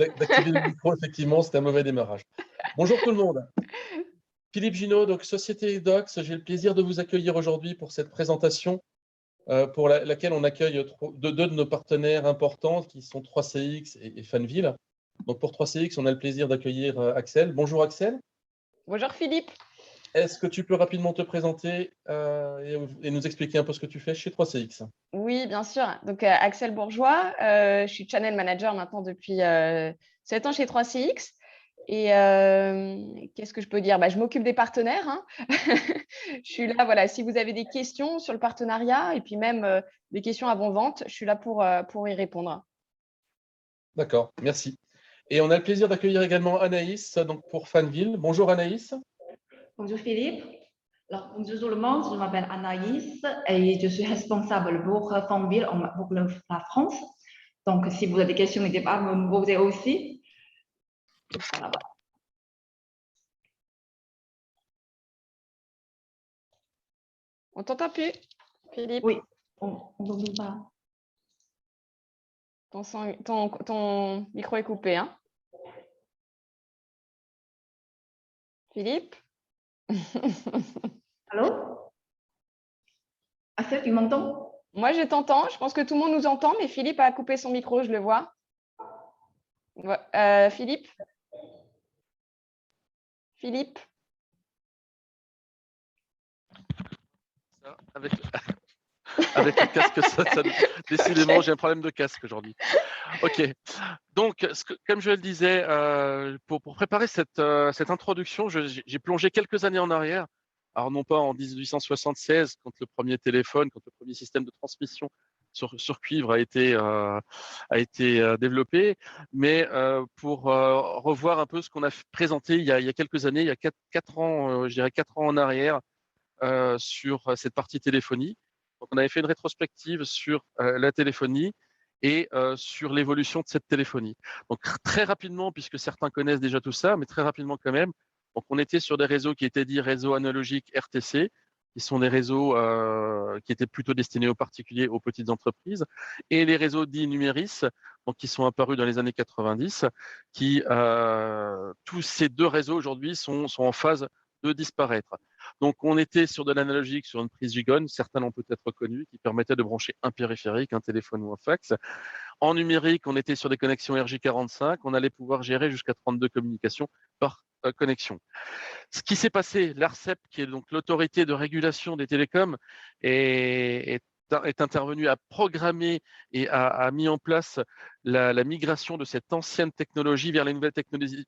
d'activer le micro, effectivement, c'était un mauvais démarrage. Bonjour tout le monde. Philippe Ginaud, donc Société Docs, j'ai le plaisir de vous accueillir aujourd'hui pour cette présentation pour laquelle on accueille deux de nos partenaires importants qui sont 3CX et Fanville. Donc pour 3CX, on a le plaisir d'accueillir Axel. Bonjour Axel. Bonjour Philippe. Est-ce que tu peux rapidement te présenter et nous expliquer un peu ce que tu fais chez 3CX? Oui, bien sûr. Donc Axel Bourgeois, je suis channel manager maintenant depuis 7 ans chez 3CX. Et qu'est-ce que je peux dire? Je m'occupe des partenaires. Hein. Je suis là, voilà, si vous avez des questions sur le partenariat et puis même des questions avant-vente, je suis là pour y répondre. D'accord, merci. Et on a le plaisir d'accueillir également Anaïs donc pour Fanville. Bonjour Anaïs. Bonjour Philippe. Alors, bonjour tout le monde, je m'appelle Anaïs et je suis responsable pour Fanville pour la France. Donc, si vous avez des questions, n'hésitez pas à me poser aussi. Voilà. On t'entend plus, Philippe? Oui, on n'oublie pas. Ton micro est coupé, hein? Philippe? Allô? Axel, tu m'entends? Moi, je t'entends. Je pense que tout le monde nous entend, mais Philippe a coupé son micro, je le vois. Philippe? Philippe? Avec le casque, décidément, j'ai un problème de casque aujourd'hui. Ok. Donc, comme je le disais, pour préparer cette introduction, j'ai plongé quelques années en arrière. Alors, non pas en 1876, quand le premier téléphone, quand le premier système de transmission sur cuivre a été développé, mais pour revoir un peu ce qu'on a présenté il y a quelques années, il y a 4 ans, je dirais 4 ans en arrière, sur cette partie téléphonie. Donc, on avait fait une rétrospective sur la téléphonie et sur l'évolution de cette téléphonie. Donc, très rapidement, puisque certains connaissent déjà tout ça, mais très rapidement quand même, donc on était sur des réseaux qui étaient dits réseaux analogiques RTC, qui sont des réseaux qui étaient plutôt destinés aux particuliers, aux petites entreprises, et les réseaux dits numéris, donc qui sont apparus dans les années 90, qui tous ces deux réseaux aujourd'hui sont en phase de disparaître. Donc, on était sur de l'analogique, sur une prise Gigone, certains l'ont peut-être connu, qui permettait de brancher un périphérique, un téléphone ou un fax. En numérique, on était sur des connexions RJ45, on allait pouvoir gérer jusqu'à 32 communications par connexion. Ce qui s'est passé, l'ARCEP, qui est donc l'autorité de régulation des télécoms, est intervenu à programmer et a mis en place la migration de cette ancienne technologie vers les nouvelles technologies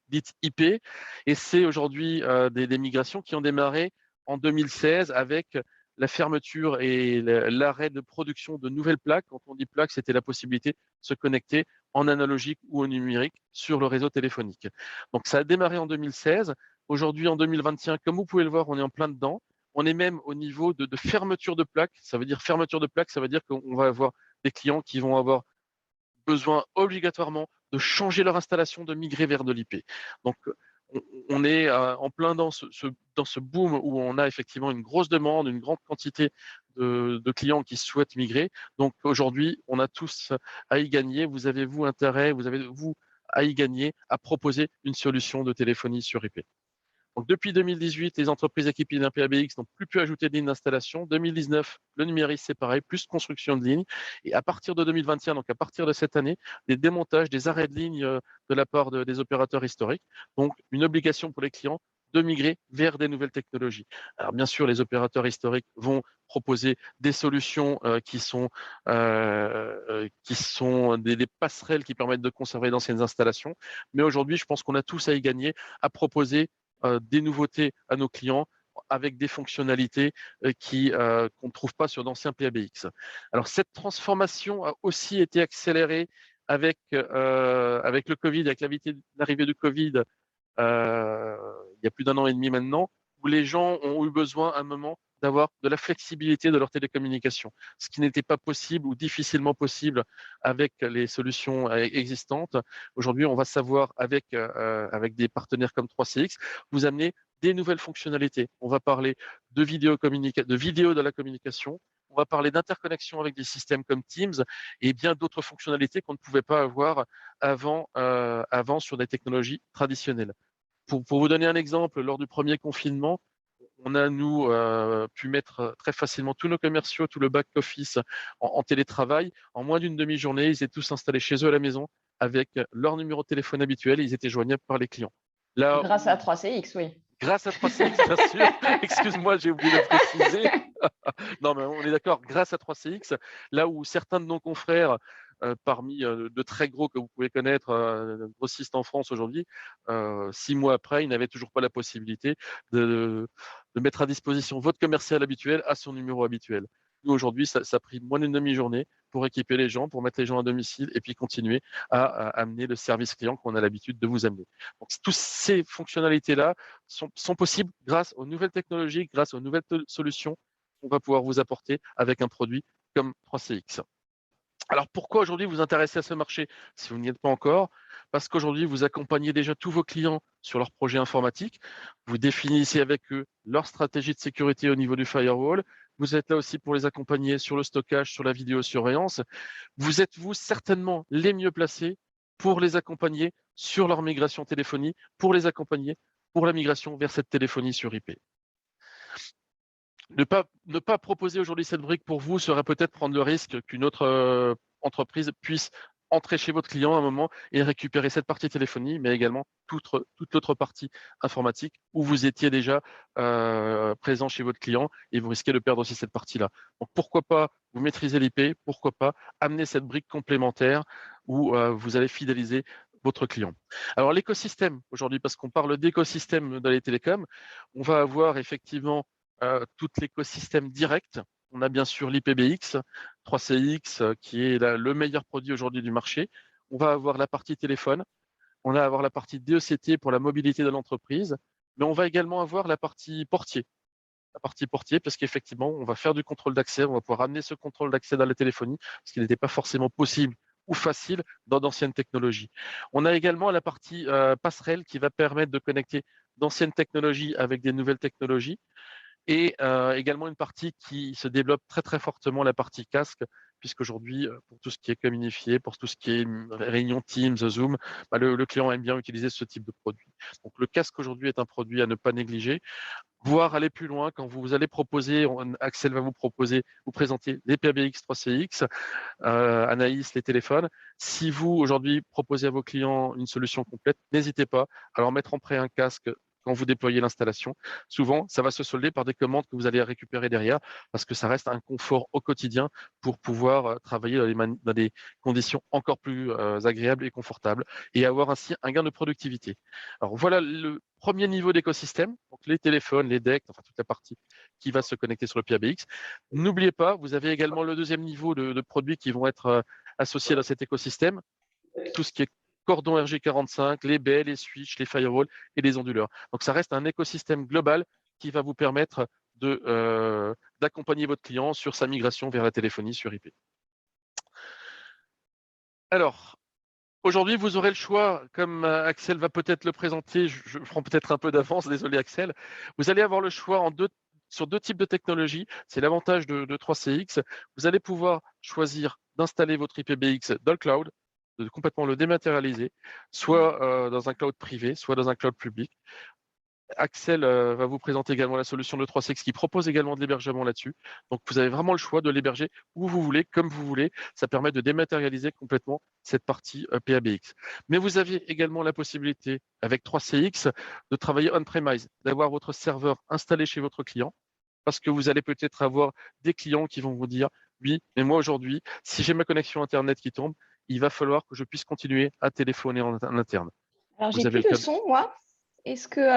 dites IP. Et c'est aujourd'hui des migrations qui ont démarré en 2016 avec la fermeture et l'arrêt de production de nouvelles plaques. Quand on dit plaques, c'était la possibilité de se connecter en analogique ou en numérique sur le réseau téléphonique. Donc ça a démarré en 2016. Aujourd'hui, en 2021, comme vous pouvez le voir, on est en plein dedans. On est même au niveau de fermeture de plaques. Ça veut dire fermeture de plaques, ça veut dire qu'on va avoir des clients qui vont avoir besoin obligatoirement de changer leur installation, de migrer vers de l'IP. Donc, on est en plein dans ce boom où on a effectivement une grosse demande, une grande quantité de clients qui souhaitent migrer. Donc, aujourd'hui, on a tous à y gagner. Vous avez, vous, intérêt, vous avez, vous, à y gagner, à proposer une solution de téléphonie sur IP. Donc, depuis 2018, les entreprises équipées d'un PABX n'ont plus pu ajouter de lignes d'installation. 2019, le numérique, c'est pareil, plus construction de lignes. Et à partir de 2021, donc à partir de cette année, des démontages, des arrêts de lignes de la part des opérateurs historiques. Donc, une obligation pour les clients de migrer vers des nouvelles technologies. Alors, bien sûr, les opérateurs historiques vont proposer des solutions qui sont des passerelles qui permettent de conserver d'anciennes installations. Mais aujourd'hui, je pense qu'on a tous à y gagner, à proposer des nouveautés à nos clients avec des fonctionnalités qu'on ne trouve pas sur d'anciens PABX. Alors, cette transformation a aussi été accélérée avec le Covid, avec l'arrivée du Covid, il y a plus d'1 an et demi maintenant, où les gens ont eu besoin à un moment d'avoir de la flexibilité de leur télécommunication, ce qui n'était pas possible ou difficilement possible avec les solutions existantes. Aujourd'hui, on va savoir avec des partenaires comme 3CX vous amener des nouvelles fonctionnalités. On va parler de vidéo de la communication, on va parler d'interconnexion avec des systèmes comme Teams et bien d'autres fonctionnalités qu'on ne pouvait pas avoir avant sur des technologies traditionnelles. Pour vous donner un exemple, lors du premier confinement, on a, nous, pu mettre très facilement tous nos commerciaux, tout le back-office en télétravail. En moins d'une demi-journée, ils étaient tous installés chez eux à la maison avec leur numéro de téléphone habituel et ils étaient joignables par les clients. Là Grâce à 3CX, oui. Grâce à 3CX, bien sûr. Excuse-moi, j'ai oublié de préciser. Non, mais on est d'accord, grâce à 3CX, là où certains de nos confrères, parmi de très gros que vous pouvez connaître, grossistes en France aujourd'hui, 6 mois après, ils n'avaient toujours pas la possibilité de mettre à disposition votre commercial habituel à son numéro habituel. Nous, aujourd'hui, ça a pris moins d'une demi-journée pour équiper les gens, pour mettre les gens à domicile et puis continuer à amener le service client qu'on a l'habitude de vous amener. Donc, toutes ces fonctionnalités-là sont possibles grâce aux nouvelles technologies, grâce aux nouvelles solutions qu'on va pouvoir vous apporter avec un produit comme 3CX. Alors, pourquoi aujourd'hui vous intéressez à ce marché si vous n'y êtes pas encore? Parce qu'aujourd'hui, vous accompagnez déjà tous vos clients sur leurs projets informatiques. Vous définissez avec eux leur stratégie de sécurité au niveau du firewall. Vous êtes là aussi pour les accompagner sur le stockage, sur la vidéosurveillance. Vous êtes, vous, certainement les mieux placés pour les accompagner sur leur migration téléphonie, pour les accompagner pour la migration vers cette téléphonie sur IP. Ne pas proposer aujourd'hui cette brique pour vous serait peut-être prendre le risque qu'une autre entreprise puisse entrer chez votre client à un moment et récupérer cette partie téléphonie, mais également toute l'autre partie informatique où vous étiez déjà présent chez votre client et vous risquez de perdre aussi cette partie-là. Donc pourquoi pas vous maîtriser l'IP, pourquoi pas amener cette brique complémentaire où vous allez fidéliser votre client. Alors l'écosystème aujourd'hui, parce qu'on parle d'écosystème dans les télécoms, on va avoir effectivement tout l'écosystème direct. On a bien sûr l'IPBX, 3CX, qui est le meilleur produit aujourd'hui du marché. On va avoir la partie téléphone, on va avoir la partie DECT pour la mobilité de l'entreprise, mais on va également avoir la partie portier. La partie portier, parce qu'effectivement, on va faire du contrôle d'accès, on va pouvoir amener ce contrôle d'accès dans la téléphonie, parce qu'il n'était pas forcément possible ou facile dans d'anciennes technologies. On a également la partie passerelle qui va permettre de connecter d'anciennes technologies avec des nouvelles technologies. Et également une partie qui se développe très très fortement, la partie casque, puisqu'aujourd'hui, pour tout ce qui est communifié, pour tout ce qui est réunion Teams, Zoom, le client aime bien utiliser ce type de produit. Donc le casque aujourd'hui est un produit à ne pas négliger, voire aller plus loin quand vous allez proposer, Axel va vous présenter les PBX 3CX, Anaïs, les téléphones. Si vous aujourd'hui proposez à vos clients une solution complète, n'hésitez pas à leur mettre en prêt un casque quand vous déployez l'installation. Souvent, ça va se solder par des commandes que vous allez récupérer derrière parce que ça reste un confort au quotidien pour pouvoir travailler dans des conditions encore plus agréables et confortables et avoir ainsi un gain de productivité. Alors voilà le premier niveau d'écosystème, donc les téléphones, les decks, enfin toute la partie qui va se connecter sur le PABX. N'oubliez pas, vous avez également le deuxième niveau de produits qui vont être associés à cet écosystème, tout ce qui est cordon RG45, les baies, les switches, les firewalls et les onduleurs. Donc ça reste un écosystème global qui va vous permettre d'accompagner votre client sur sa migration vers la téléphonie sur IP. Alors, aujourd'hui, vous aurez le choix, comme Axel va peut-être le présenter, je prends peut-être un peu d'avance, désolé Axel, vous allez avoir le choix sur deux types de technologies. C'est l'avantage de 3CX. Vous allez pouvoir choisir d'installer votre IPBX dans le cloud, de complètement le dématérialiser, soit dans un cloud privé, soit dans un cloud public. Axel va vous présenter également la solution de 3CX qui propose également de l'hébergement là-dessus. Donc, vous avez vraiment le choix de l'héberger où vous voulez, comme vous voulez. Ça permet de dématérialiser complètement cette partie PABX. Mais vous avez également la possibilité, avec 3CX, de travailler on-premise, d'avoir votre serveur installé chez votre client, parce que vous allez peut-être avoir des clients qui vont vous dire « Oui, mais moi aujourd'hui, si j'ai ma connexion Internet qui tombe, il va falloir que je puisse continuer à téléphoner en interne. » Alors, j'ai plus de son, moi. Est-ce que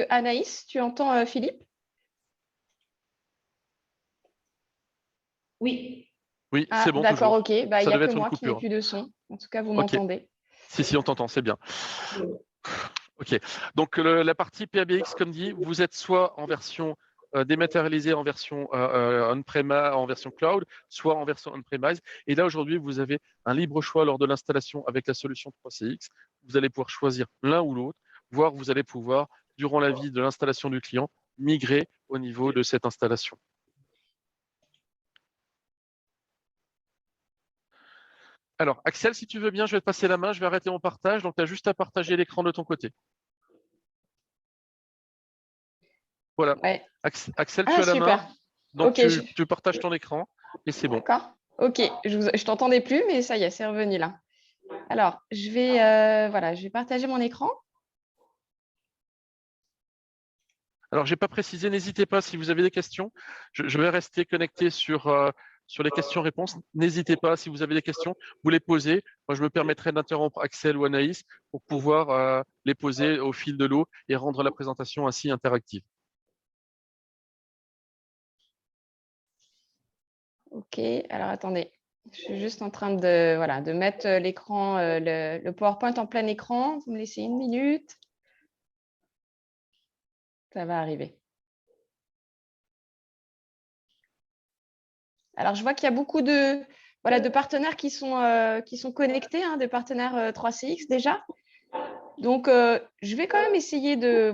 Anaïs, tu entends Philippe? Oui. Oui, c'est bon. D'accord, ok. Il n'y a que moi qui n'ai coupure. plus de son. En tout cas, vous m'entendez. Si, on t'entend, c'est bien. Ok. Donc, la partie PABX, comme dit, vous êtes soit en version dématérialisée, en version on-premise, en version cloud, soit en version on-premise. Et là, aujourd'hui, vous avez un libre choix lors de l'installation avec la solution 3CX. Vous allez pouvoir choisir l'un ou l'autre, voire vous allez pouvoir, durant la vie de l'installation du client, migrer au niveau de cette installation. Alors, Axel, si tu veux bien, je vais te passer la main, je vais arrêter mon partage. Donc, tu as juste à partager l'écran de ton côté. Voilà. Ouais. Axel, tu Ah, as la main. super. Donc, Ok, tu partages ton écran et c'est bon. d'accord. Ok, je t'entendais plus, mais ça y est, c'est revenu là. Alors, voilà, je vais partager mon écran. Alors, je n'ai pas précisé, n'hésitez pas si vous avez des questions. Je vais rester connecté sur les questions-réponses. N'hésitez pas, si vous avez des questions, vous les posez. Moi, je me permettrai d'interrompre Axel ou Anaïs pour pouvoir les poser au fil de l'eau et rendre la présentation ainsi interactive. Ok, alors attendez. Je suis juste en train de mettre l'écran, le PowerPoint en plein écran. Vous me laissez 1 minute. Ça va arriver. Alors, je vois qu'il y a beaucoup de partenaires qui sont connectés, hein, de partenaires 3CX déjà. Donc, je vais quand même essayer de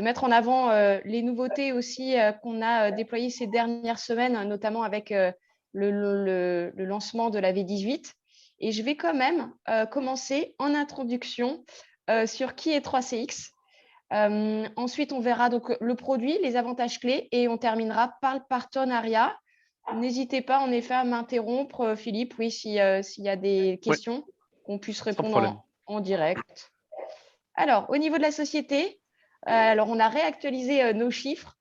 mettre en avant les nouveautés aussi qu'on a déployées ces dernières semaines, notamment avec le lancement de la V18. Et je vais quand même commencer en introduction sur qui est 3CX. Ensuite, on verra donc le produit, les avantages clés et on terminera par le partenariat. N'hésitez pas en effet à m'interrompre, Philippe, oui, s'il y a des questions, qu'on puisse répondre en direct. Alors, au niveau de la société, on a réactualisé nos chiffres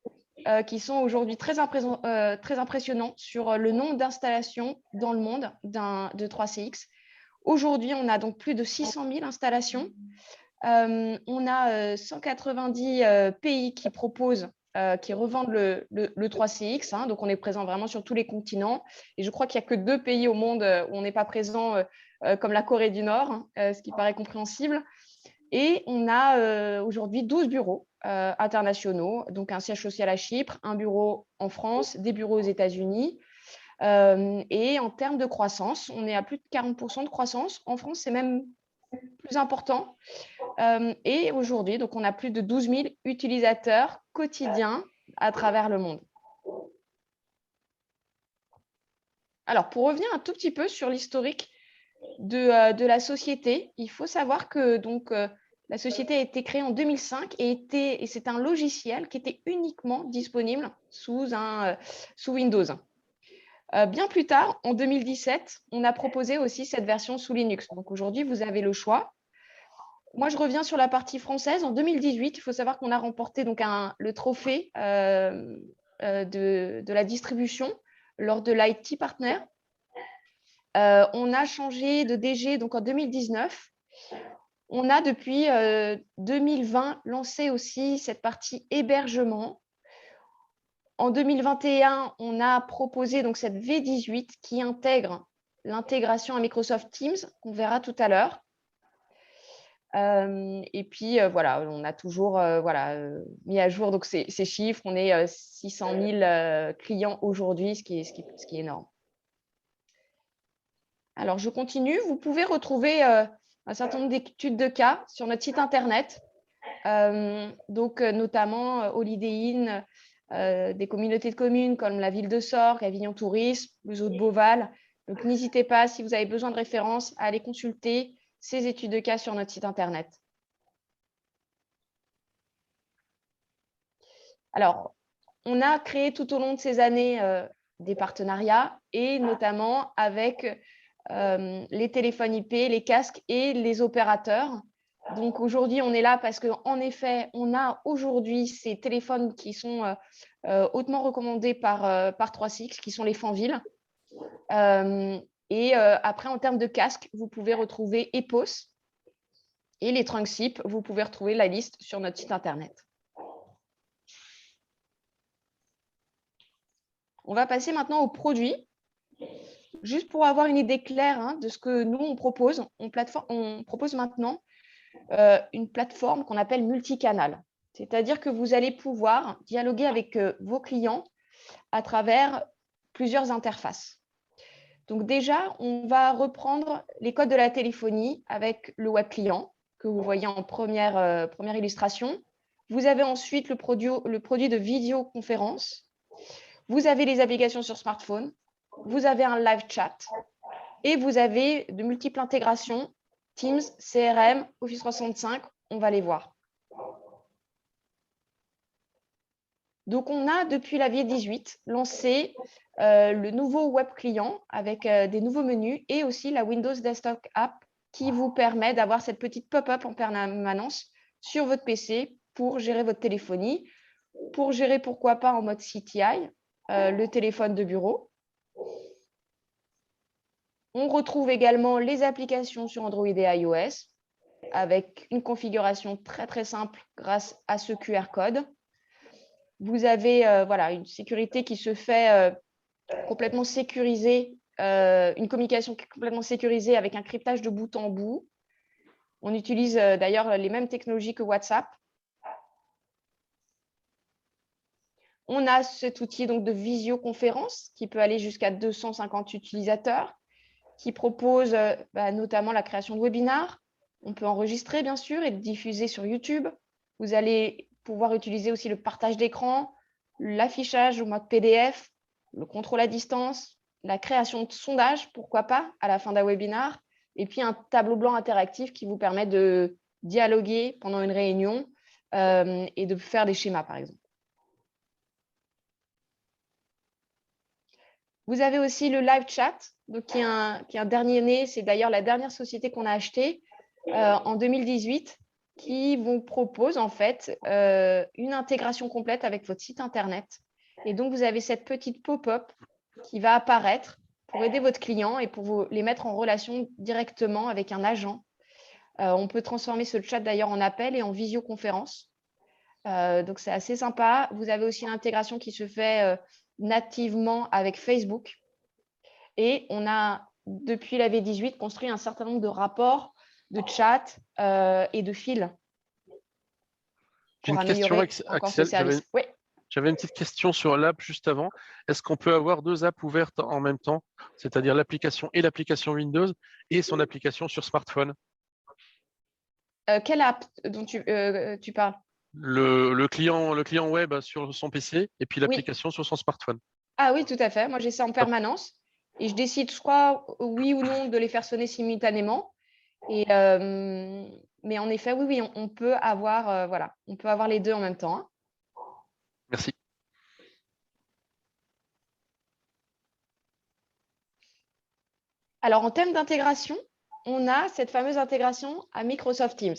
qui sont aujourd'hui très impressionnants sur le nombre d'installations dans le monde de 3CX. Aujourd'hui, on a donc plus de 600 000 installations. On a 190 pays qui proposent, qui revendent le 3CX. Hein, donc, on est présent vraiment sur tous les continents. Et je crois qu'il n'y a que 2 pays au monde où on n'est pas présent, comme la Corée du Nord, ce qui paraît compréhensible. Et on a aujourd'hui 12 bureaux internationaux, donc un siège social à Chypre, un bureau en France, des bureaux aux États-Unis. Et en termes de croissance, on est à plus de 40% de croissance. En France, c'est même plus important. Et aujourd'hui, donc on a plus de 12 000 utilisateurs quotidiens à travers le monde. Alors, pour revenir un tout petit peu sur l'historique de la société, il faut savoir que donc, la société a été créée en 2005 et c'est un logiciel qui était uniquement disponible sous Windows. Bien plus tard, en 2017, on a proposé aussi cette version sous Linux. Donc aujourd'hui, vous avez le choix. Moi, je reviens sur la partie française. En 2018, il faut savoir qu'on a remporté donc le trophée de la distribution lors de l'IT Partner. On a changé de DG donc en 2019. On a depuis 2020 lancé aussi cette partie hébergement. En 2021, on a proposé donc cette V18 qui intègre l'intégration à Microsoft Teams, qu'on verra tout à l'heure. Et puis, voilà, on a toujours mis à jour donc, ces chiffres. On est 600 000 clients aujourd'hui, ce qui est énorme. Alors, je continue. Vous pouvez retrouver un certain nombre d'études de cas sur notre site Internet, notamment Holiday Inn, des communautés de communes comme la ville de Sorgues, Avignon Tourisme, le Zoo de Beauval. Donc, n'hésitez pas, si vous avez besoin de références, à aller consulter ces études de cas sur notre site Internet. Alors, on a créé tout au long de ces années des partenariats et notamment avec les téléphones IP, les casques et les opérateurs. Donc aujourd'hui, on est là parce qu'en effet, on a aujourd'hui ces téléphones qui sont hautement recommandés par 3CX, qui sont les Fanville. Après, en termes de casques, vous pouvez retrouver EPOS et les Trunksip. Vous pouvez retrouver la liste sur notre site Internet. On va passer maintenant aux produits. Juste pour avoir une idée claire de ce que nous, on propose, on propose maintenant une plateforme qu'on appelle multicanal. C'est-à-dire que vous allez pouvoir dialoguer avec vos clients à travers plusieurs interfaces. Donc déjà, on va reprendre les codes de la téléphonie avec le web client que vous voyez en première illustration. Vous avez ensuite le produit de vidéoconférence. Vous avez les applications sur smartphone. Vous avez un live chat. Et vous avez de multiples intégrations, Teams, CRM, Office 365, on va les voir. Donc, on a, depuis la V18, lancé le nouveau web client avec des nouveaux menus et aussi la Windows Desktop App qui vous permet d'avoir cette petite pop-up en permanence sur votre PC pour gérer votre téléphonie, pour gérer, pourquoi pas, en mode CTI, le téléphone de bureau. On retrouve également les applications sur Android et iOS avec une configuration très, très simple grâce à ce QR code. Vous avez voilà, une sécurité qui se fait complètement sécurisée, une communication complètement sécurisée avec un cryptage de bout en bout. On utilise d'ailleurs les mêmes technologies que WhatsApp. On a cet outil donc, de visioconférence qui peut aller jusqu'à 250 utilisateurs, qui propose notamment la création de webinars. On peut enregistrer, bien sûr, et le diffuser sur YouTube. Vous allez pouvoir utiliser aussi le partage d'écran, l'affichage au mode PDF, le contrôle à distance, la création de sondages, pourquoi pas, à la fin d'un webinar, et puis un tableau blanc interactif qui vous permet de dialoguer pendant une réunion et de faire des schémas, par exemple. Vous avez aussi le live chat, donc qui est un dernier né. C'est d'ailleurs la dernière société qu'on a achetée en 2018 qui vous propose en fait une intégration complète avec votre site internet. Et donc, vous avez cette petite pop-up qui va apparaître pour aider votre client et pour vous les mettre en relation directement avec un agent. On peut transformer ce chat d'ailleurs en appel et en visioconférence. Donc, c'est assez sympa. Vous avez aussi l'intégration qui se fait nativement avec Facebook. Et on a, depuis la V18, construit un certain nombre de rapports, de chats et de fils pour améliorer encore ce service. Oui. J'avais une petite question sur l'app juste avant. Est-ce qu'on peut avoir deux apps ouvertes en même temps, c'est-à-dire l'application et l'application Windows et son application sur smartphone? Quelle app dont tu parles? Le client web sur son PC et puis l'application sur son smartphone. Ah oui, tout à fait. Moi, j'ai ça en permanence et je décide soit oui ou non de les faire sonner simultanément. Et, mais en effet, oui, on peut avoir, voilà, on peut avoir les deux en même temps. Hein. Merci. Alors, en termes d'intégration, on a cette fameuse intégration à Microsoft Teams.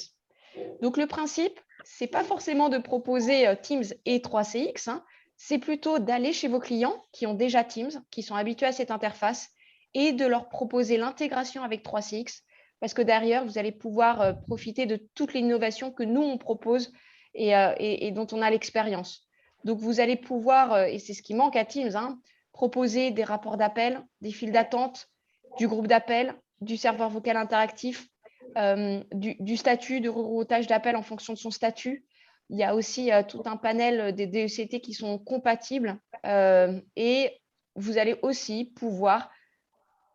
Donc, le principe, ce n'est pas forcément de proposer Teams et 3CX, hein, c'est plutôt d'aller chez vos clients qui ont déjà Teams, qui sont habitués à cette interface, et de leur proposer l'intégration avec 3CX, parce que derrière, vous allez pouvoir profiter de toutes les innovations que nous, on propose et dont on a l'expérience. Donc, vous allez pouvoir, et c'est ce qui manque à Teams, hein, proposer des rapports d'appel, des files d'attente, du groupe d'appel, du serveur vocal interactif, du statut, de reroutage d'appel en fonction de son statut. Il y a aussi tout un panel des DECT qui sont compatibles et vous allez aussi pouvoir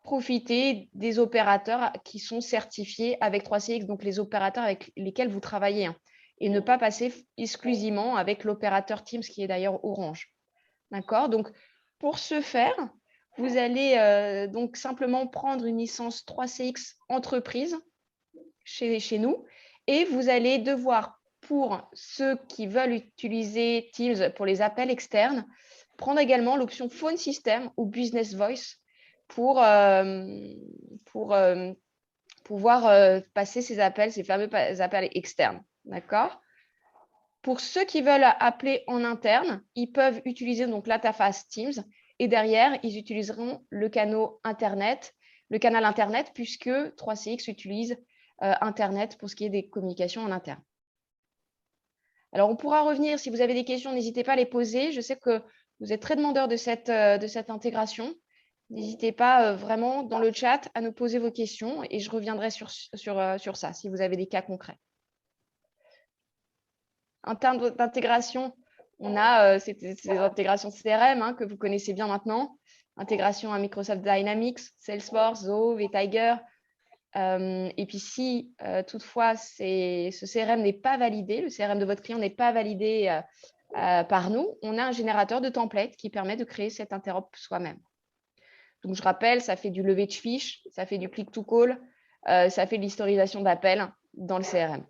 profiter des opérateurs qui sont certifiés avec 3CX, donc les opérateurs avec lesquels vous travaillez, hein, et ne pas passer exclusivement avec l'opérateur Teams qui est d'ailleurs Orange. D'accord? Donc, pour ce faire, vous allez donc simplement prendre une licence 3CX entreprise chez nous et vous allez devoir, pour ceux qui veulent utiliser Teams pour les appels externes, prendre également l'option Phone System ou Business Voice pour pouvoir passer ces appels, ces fameux appels externes. D'accord? Pour ceux qui veulent appeler en interne, ils peuvent utiliser donc l'interface Teams et derrière, ils utiliseront le canal Internet, puisque 3CX utilise Internet pour ce qui est des communications en interne. Alors, on pourra revenir, si vous avez des questions, n'hésitez pas à les poser. Je sais que vous êtes très demandeurs de cette intégration. N'hésitez pas vraiment dans le chat à nous poser vos questions et je reviendrai sur ça si vous avez des cas concrets. En termes d'intégration, on a ces intégrations CRM hein, que vous connaissez bien maintenant. Intégration à Microsoft Dynamics, Salesforce, Zoho, vTiger. Et puis si toutefois ce CRM n'est pas validé, le CRM de votre client n'est pas validé par nous, on a un générateur de templates qui permet de créer cette interop soi-même. Donc, je rappelle, ça fait du lever de fiches, ça fait du click-to-call, ça fait de l'historisation d'appels dans le CRM.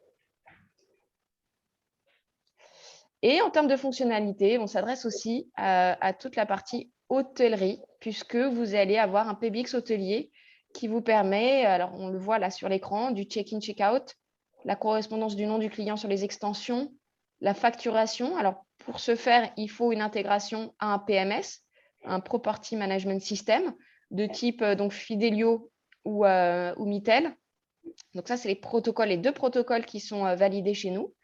Et en termes de fonctionnalité, on s'adresse aussi à toute la partie hôtellerie, puisque vous allez avoir un PBX hôtelier qui vous permet, alors on le voit là sur l'écran, du check-in, check-out, la correspondance du nom du client sur les extensions, la facturation. Alors, pour ce faire, il faut une intégration à un PMS, un Property Management System, de type donc Fidelio ou Mitel. Donc ça, c'est les deux protocoles qui sont validés chez nous.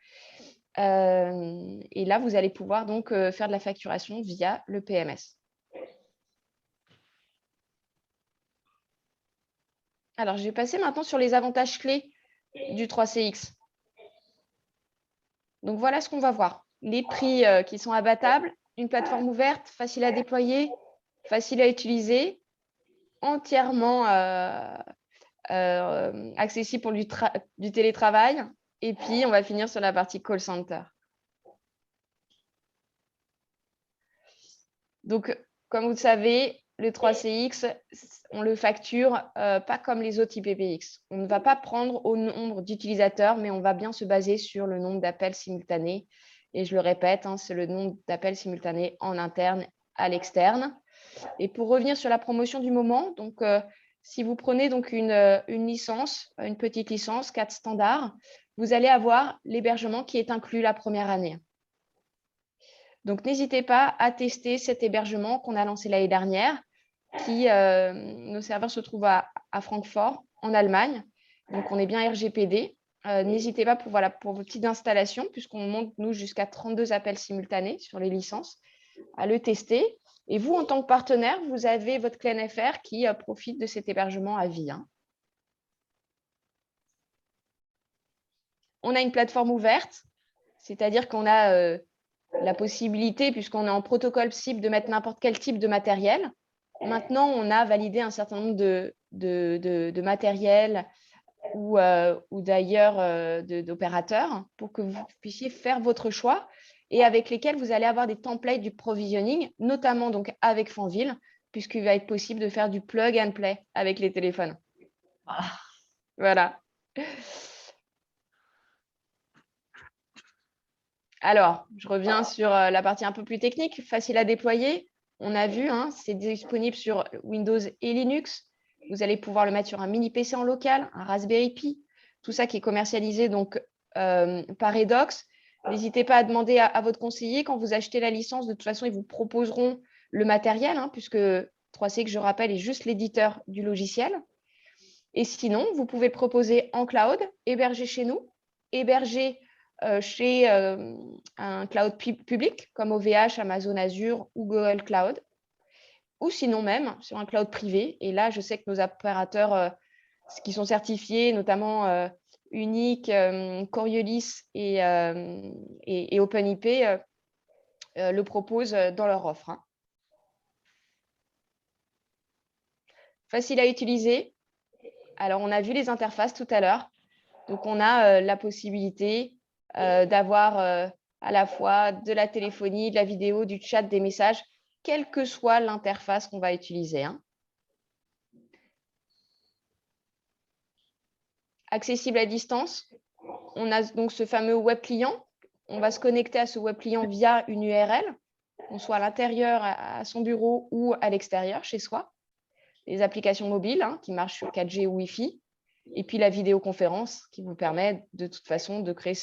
Et là, vous allez pouvoir donc faire de la facturation via le PMS. Alors, je vais passer maintenant sur les avantages clés du 3CX. Donc, voilà ce qu'on va voir. Les prix qui sont abattables, une plateforme ouverte, facile à déployer, facile à utiliser, entièrement accessible pour du télétravail. Et puis, on va finir sur la partie call center. Donc, comme vous le savez, le 3CX, on le facture pas comme les autres IPPX. On ne va pas prendre au nombre d'utilisateurs, mais on va bien se baser sur le nombre d'appels simultanés. Et je le répète, hein, c'est le nombre d'appels simultanés en interne à l'externe. Et pour revenir sur la promotion du moment, donc, si vous prenez donc une licence, une petite licence, 4 standards, vous allez avoir l'hébergement qui est inclus la première année. Donc, n'hésitez pas à tester cet hébergement qu'on a lancé l'année dernière, nos serveurs se trouvent à Francfort, en Allemagne. Donc, on est bien RGPD. N'hésitez pas pour vos petites installations, puisqu'on monte, nous, jusqu'à 32 appels simultanés sur les licences, à le tester. Et vous, en tant que partenaire, vous avez votre clé NFR qui profite de cet hébergement à vie. Hein. On a une plateforme ouverte, c'est-à-dire qu'on a la possibilité, puisqu'on est en protocole cible, de mettre n'importe quel type de matériel. Maintenant, on a validé un certain nombre de matériel ou d'ailleurs d'opérateurs pour que vous puissiez faire votre choix et avec lesquels vous allez avoir des templates du provisioning, notamment donc avec Fanville, puisqu'il va être possible de faire du plug and play avec les téléphones. Voilà. Alors, je reviens sur la partie un peu plus technique, facile à déployer. On a vu, hein, c'est disponible sur Windows et Linux. Vous allez pouvoir le mettre sur un mini PC en local, un Raspberry Pi, tout ça qui est commercialisé donc, par Redox. N'hésitez pas à demander à votre conseiller quand vous achetez la licence. De toute façon, ils vous proposeront le matériel, hein, puisque 3CX, je rappelle, est juste l'éditeur du logiciel. Et sinon, vous pouvez proposer en cloud, héberger chez nous, héberger chez un cloud public comme OVH, Amazon Azure ou Google Cloud, ou sinon même sur un cloud privé. Et là, je sais que nos opérateurs qui sont certifiés, notamment Unique, Coriolis et OpenIP, le proposent dans leur offre. Hein. Facile à utiliser. Alors, on a vu les interfaces tout à l'heure. Donc, on a la possibilité d'avoir à la fois de la téléphonie, de la vidéo, du chat, des messages, quelle que soit l'interface qu'on va utiliser. Hein. Accessible à distance, on a donc ce fameux web client. On va se connecter à ce web client via une URL, qu'on soit à l'intérieur, à son bureau ou à l'extérieur, chez soi. Les applications mobiles hein, qui marchent sur 4G ou Wi-Fi. Et puis la vidéoconférence qui vous permet de toute façon de créer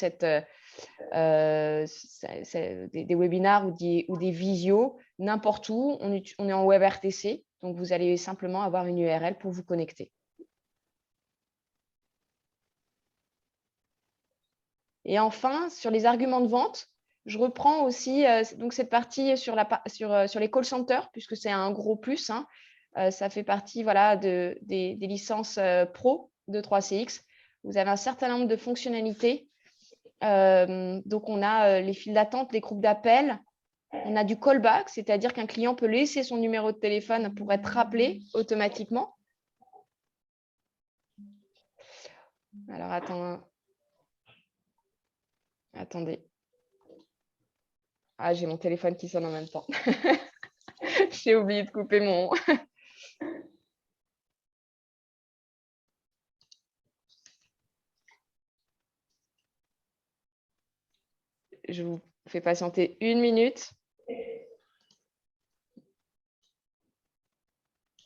des webinars ou des visios n'importe où. On est en WebRTC, donc vous allez simplement avoir une URL pour vous connecter. Et enfin, sur les arguments de vente, je reprends aussi donc cette partie sur les call centers, puisque c'est un gros plus. Hein. Ça fait partie voilà, des licences pro de 3CX. Vous avez un certain nombre de fonctionnalités. Donc, on a les files d'attente, les groupes d'appel. On a du callback, c'est-à-dire qu'un client peut laisser son numéro de téléphone pour être rappelé automatiquement. Alors, attendez. Ah, j'ai mon téléphone qui sonne en même temps. J'ai oublié de couper mon… je vous fais patienter 1 minute.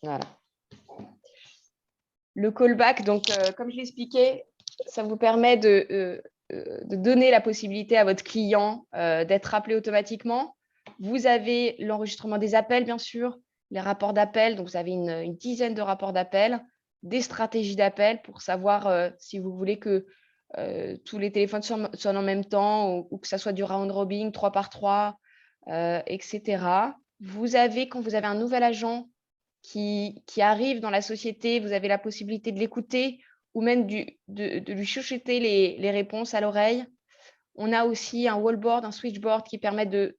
Voilà. Le callback, donc, comme je l'expliquais, ça vous permet de donner la possibilité à votre client d'être rappelé automatiquement. Vous avez l'enregistrement des appels, bien sûr, les rapports d'appel. Donc, vous avez une dizaine de rapports d'appel, des stratégies d'appel pour savoir si vous voulez que tous les téléphones sonnent en même temps ou que ça soit du round robin 3 par 3, etc. Vous avez, quand vous avez un nouvel agent qui arrive dans la société, vous avez la possibilité de l'écouter ou même de lui chuchoter les réponses à l'oreille. On a aussi un wallboard, un switchboard qui permet de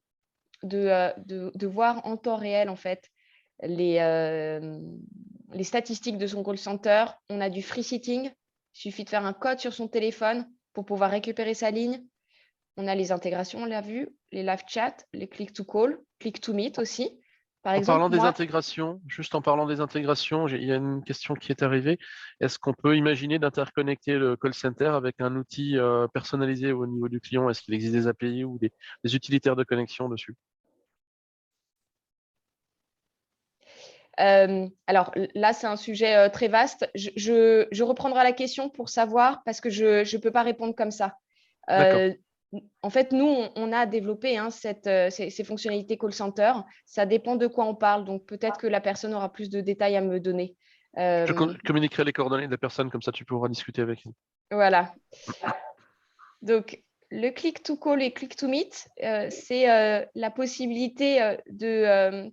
voir en temps réel en fait les statistiques de son call center. On a du free sitting. Il suffit de faire un code sur son téléphone pour pouvoir récupérer sa ligne. On a les intégrations, on l'a vu, les live chat, les click to call, click to meet aussi. Par exemple, parlant des intégrations, juste en parlant des intégrations, il y a une question qui est arrivée. Est-ce qu'on peut imaginer d'interconnecter le call center avec un outil personnalisé au niveau du client? Est-ce qu'il existe des API ou des utilitaires de connexion dessus? Alors là, c'est un sujet très vaste. Je reprendrai la question pour savoir parce que je ne peux pas répondre comme ça. En fait, nous, on a développé ces fonctionnalités call center. Ça dépend de quoi on parle. Donc, peut-être que la personne aura plus de détails à me donner. Je communiquerai les coordonnées de la personne, comme ça tu pourras discuter avec elle. Voilà. Donc, le click to call et click to meet, c'est la possibilité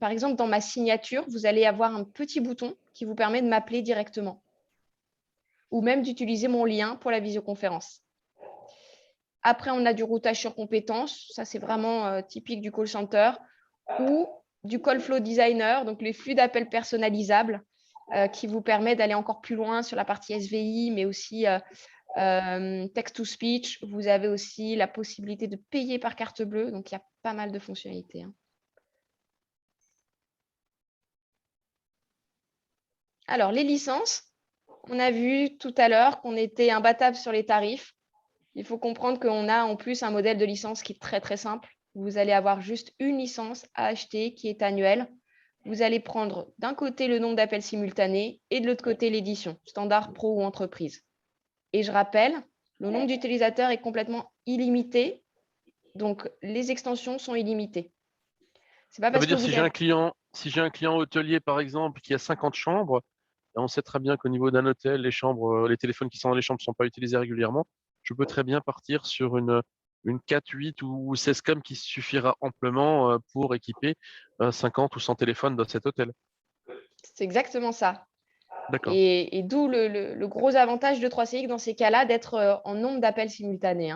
par exemple, dans ma signature, vous allez avoir un petit bouton qui vous permet de m'appeler directement ou même d'utiliser mon lien pour la visioconférence. Après, on a du routage sur compétences. Ça, c'est vraiment typique du call center ou du call flow designer, donc les flux d'appels personnalisables qui vous permet d'aller encore plus loin sur la partie SVI, mais aussi text-to-speech. Vous avez aussi la possibilité de payer par carte bleue. Donc, il y a pas mal de fonctionnalités. Alors, les licences, on a vu tout à l'heure qu'on était imbattable sur les tarifs. Il faut comprendre qu'on a en plus un modèle de licence qui est très, très simple. Vous allez avoir juste une licence à acheter qui est annuelle. Vous allez prendre d'un côté le nombre d'appels simultanés et de l'autre côté l'édition, standard, pro ou entreprise. Et je rappelle, le nombre d'utilisateurs est complètement illimité. Donc, les extensions sont illimitées. C'est pas parce que si j'ai un client hôtelier, par exemple, qui a 50 chambres, et on sait très bien qu'au niveau d'un hôtel, les téléphones qui sont dans les chambres ne sont pas utilisés régulièrement, je peux très bien partir sur une 4, 8 ou 16 com qui suffira amplement pour équiper 50 ou 100 téléphones dans cet hôtel. C'est exactement ça. D'accord. Et d'où le gros avantage de 3CX dans ces cas-là d'être en nombre d'appels simultanés.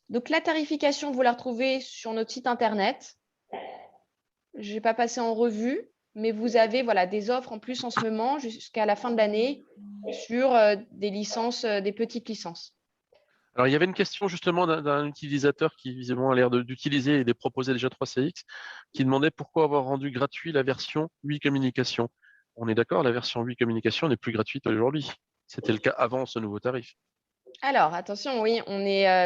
Donc, la tarification, vous la retrouvez sur notre site internet. Je ne vais pas passer en revue, mais vous avez des offres en plus en ce moment jusqu'à la fin de l'année sur des licences, des petites licences. Alors, il y avait une question justement d'un utilisateur qui visiblement a l'air d'utiliser et de proposer déjà 3CX, qui demandait pourquoi avoir rendu gratuit la version 8 communication. On est d'accord, la version 8 communication n'est plus gratuite aujourd'hui. C'était le cas avant ce nouveau tarif. Alors, attention, oui,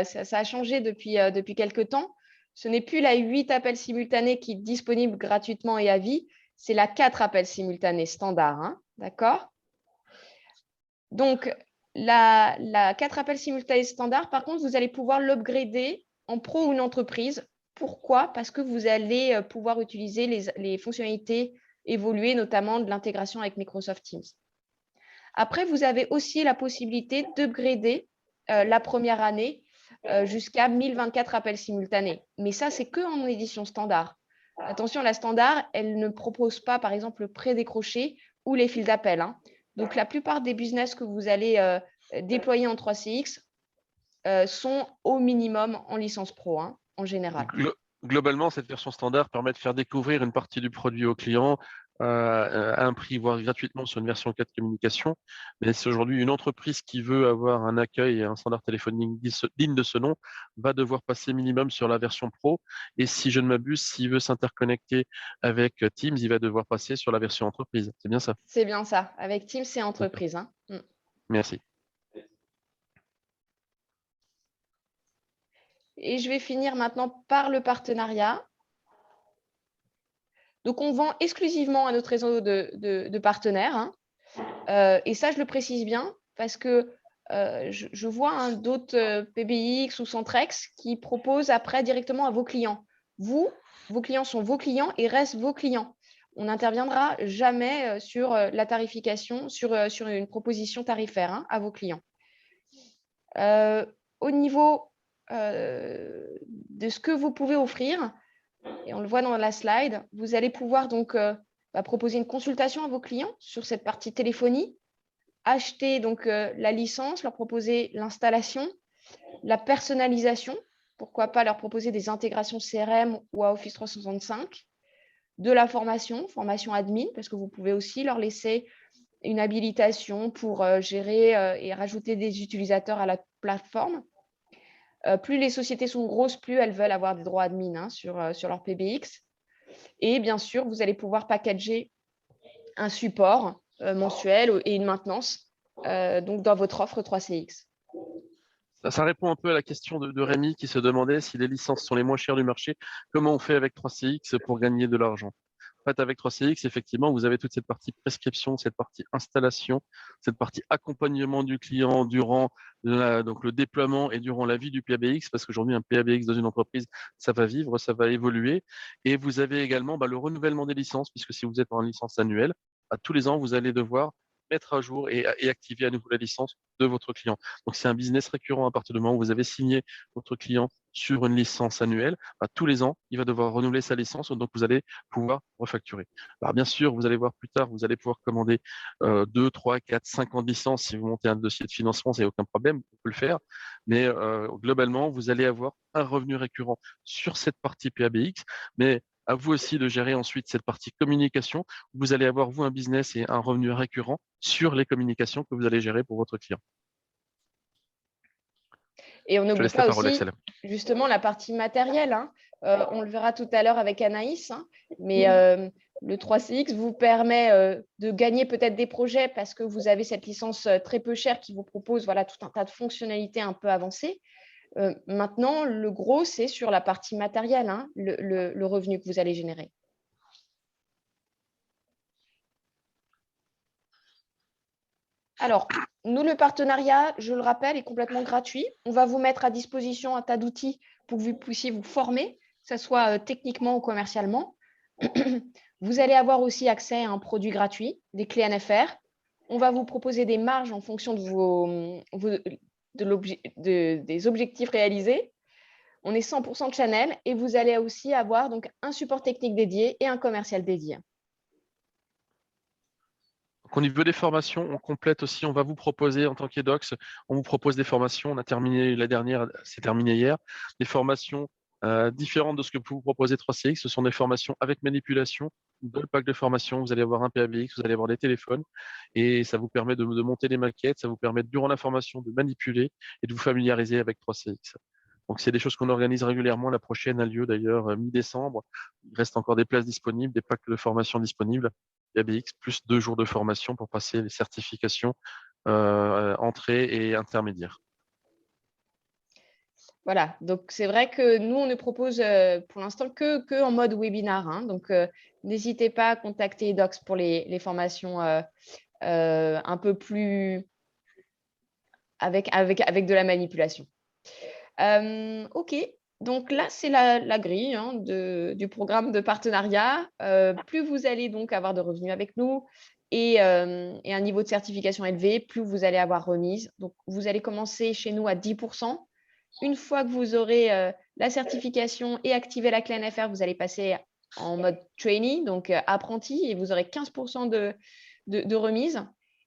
ça a changé depuis quelques temps. Ce n'est plus la 8 appels simultanés qui est disponible gratuitement et à vie, c'est la 4 appels simultanés standard. D'accord? Donc, la 4 appels simultanés standard, par contre, vous allez pouvoir l'upgrader en pro ou une entreprise. Pourquoi? Parce que vous allez pouvoir utiliser les fonctionnalités évoluées, notamment de l'intégration avec Microsoft Teams. Après, vous avez aussi la possibilité d'upgrader la première année jusqu'à 1024 appels simultanés. Mais ça, c'est qu'en édition standard. Attention, la standard, elle ne propose pas, par exemple, le pré-décroché ou les fils d'appel. Donc, la plupart des business que vous allez déployer en 3CX sont au minimum en licence pro, en général. Globalement, cette version standard permet de faire découvrir une partie du produit au client à un prix, voire gratuitement sur une version 4 communication. Mais c'est aujourd'hui une entreprise qui veut avoir un accueil et un standard téléphonique digne de ce nom va devoir passer minimum sur la version pro. Et si je ne m'abuse, s'il veut s'interconnecter avec Teams, il va devoir passer sur la version entreprise. C'est bien ça? C'est bien ça. Avec Teams, c'est entreprise. Merci. Et je vais finir maintenant par le partenariat. Donc, on vend exclusivement à notre réseau de partenaires. Hein. Et ça, je le précise bien parce que je vois d'autres PBX ou Centrex qui proposent après directement à vos clients. Vos clients sont vos clients et restent vos clients. On n'interviendra jamais sur la tarification, sur une proposition tarifaire hein, à vos clients. Au niveau de ce que vous pouvez offrir, et on le voit dans la slide, vous allez pouvoir donc proposer une consultation à vos clients sur cette partie téléphonie, acheter donc la licence, leur proposer l'installation, la personnalisation, pourquoi pas leur proposer des intégrations CRM ou à Office 365, de la formation admin, parce que vous pouvez aussi leur laisser une habilitation pour gérer et rajouter des utilisateurs à la plateforme. Plus les sociétés sont grosses, plus elles veulent avoir des droits admin hein, sur leur PBX. Et bien sûr, vous allez pouvoir packager un support mensuel et une maintenance donc dans votre offre 3CX. Ça répond un peu à la question de Rémi qui se demandait si les licences sont les moins chères du marché, comment on fait avec 3CX pour gagner de l'argent. En fait, avec 3CX, effectivement, vous avez toute cette partie prescription, cette partie installation, cette partie accompagnement du client durant donc le déploiement et durant la vie du PABX, parce qu'aujourd'hui, un PABX dans une entreprise, ça va vivre, ça va évoluer. Et vous avez également le renouvellement des licences, puisque si vous êtes en licence annuelle, tous les ans, vous allez devoir mettre à jour et activer à nouveau la licence de votre client. Donc, c'est un business récurrent à partir du moment où vous avez signé votre client sur une licence annuelle. Tous les ans, il va devoir renouveler sa licence, donc vous allez pouvoir refacturer. Alors, bien sûr, vous allez voir plus tard, vous allez pouvoir commander 2, 3, 4, 5 ans de licence. Si vous montez un dossier de financement, il n'y a aucun problème, vous pouvez le faire. Mais globalement, vous allez avoir un revenu récurrent sur cette partie PABX, mais à vous aussi de gérer ensuite cette partie communication. Vous allez avoir, vous, un business et un revenu récurrent sur les communications que vous allez gérer pour votre client. Et on n'oublie pas parole, aussi Axel. justement la partie matérielle. Hein. On le verra tout à l'heure avec Anaïs, hein, mais le 3CX vous permet de gagner peut-être des projets parce que vous avez cette licence très peu chère qui vous propose voilà, tout un tas de fonctionnalités un peu avancées. Maintenant, le gros, c'est sur la partie matérielle, hein, le revenu que vous allez générer. Alors, nous, le partenariat, je le rappelle, est complètement gratuit. On va vous mettre à disposition un tas d'outils pour que vous puissiez vous former, que ce soit techniquement ou commercialement. Vous allez avoir aussi accès à un produit gratuit, des clés NFR. On va vous proposer des marges en fonction des objectifs réalisés. On est 100% channel et vous allez aussi avoir donc un support technique dédié et un commercial dédié. Donc, au niveau des formations, on complète aussi, on va vous proposer en tant qu'EDOX, on vous propose des formations. On a terminé la dernière, c'est terminé hier, des formations différentes de ce que vous proposez 3CX. Ce sont des formations avec manipulation, dans le pack de formation. Vous allez avoir un PABX, vous allez avoir des téléphones et ça vous permet de monter des maquettes, ça vous permet durant la formation de manipuler et de vous familiariser avec 3CX. Donc, c'est des choses qu'on organise régulièrement. La prochaine a lieu d'ailleurs mi-décembre. Il reste encore des places disponibles, des packs de formation disponibles. PABX, plus 2 jours de formation pour passer les certifications entrée et intermédiaire. Voilà, donc c'est vrai que nous, on ne propose pour l'instant que en mode webinar. Hein, donc, n'hésitez pas à contacter Edox pour les formations un peu plus avec de la manipulation. OK, donc là, c'est la grille hein, du programme de partenariat. Plus vous allez donc avoir de revenus avec nous et un niveau de certification élevé, plus vous allez avoir remise. Donc, vous allez commencer chez nous à 10%. Une fois que vous aurez la certification et activé la clé NFR, vous allez passer en mode trainee, donc apprenti, et vous aurez 15% de remise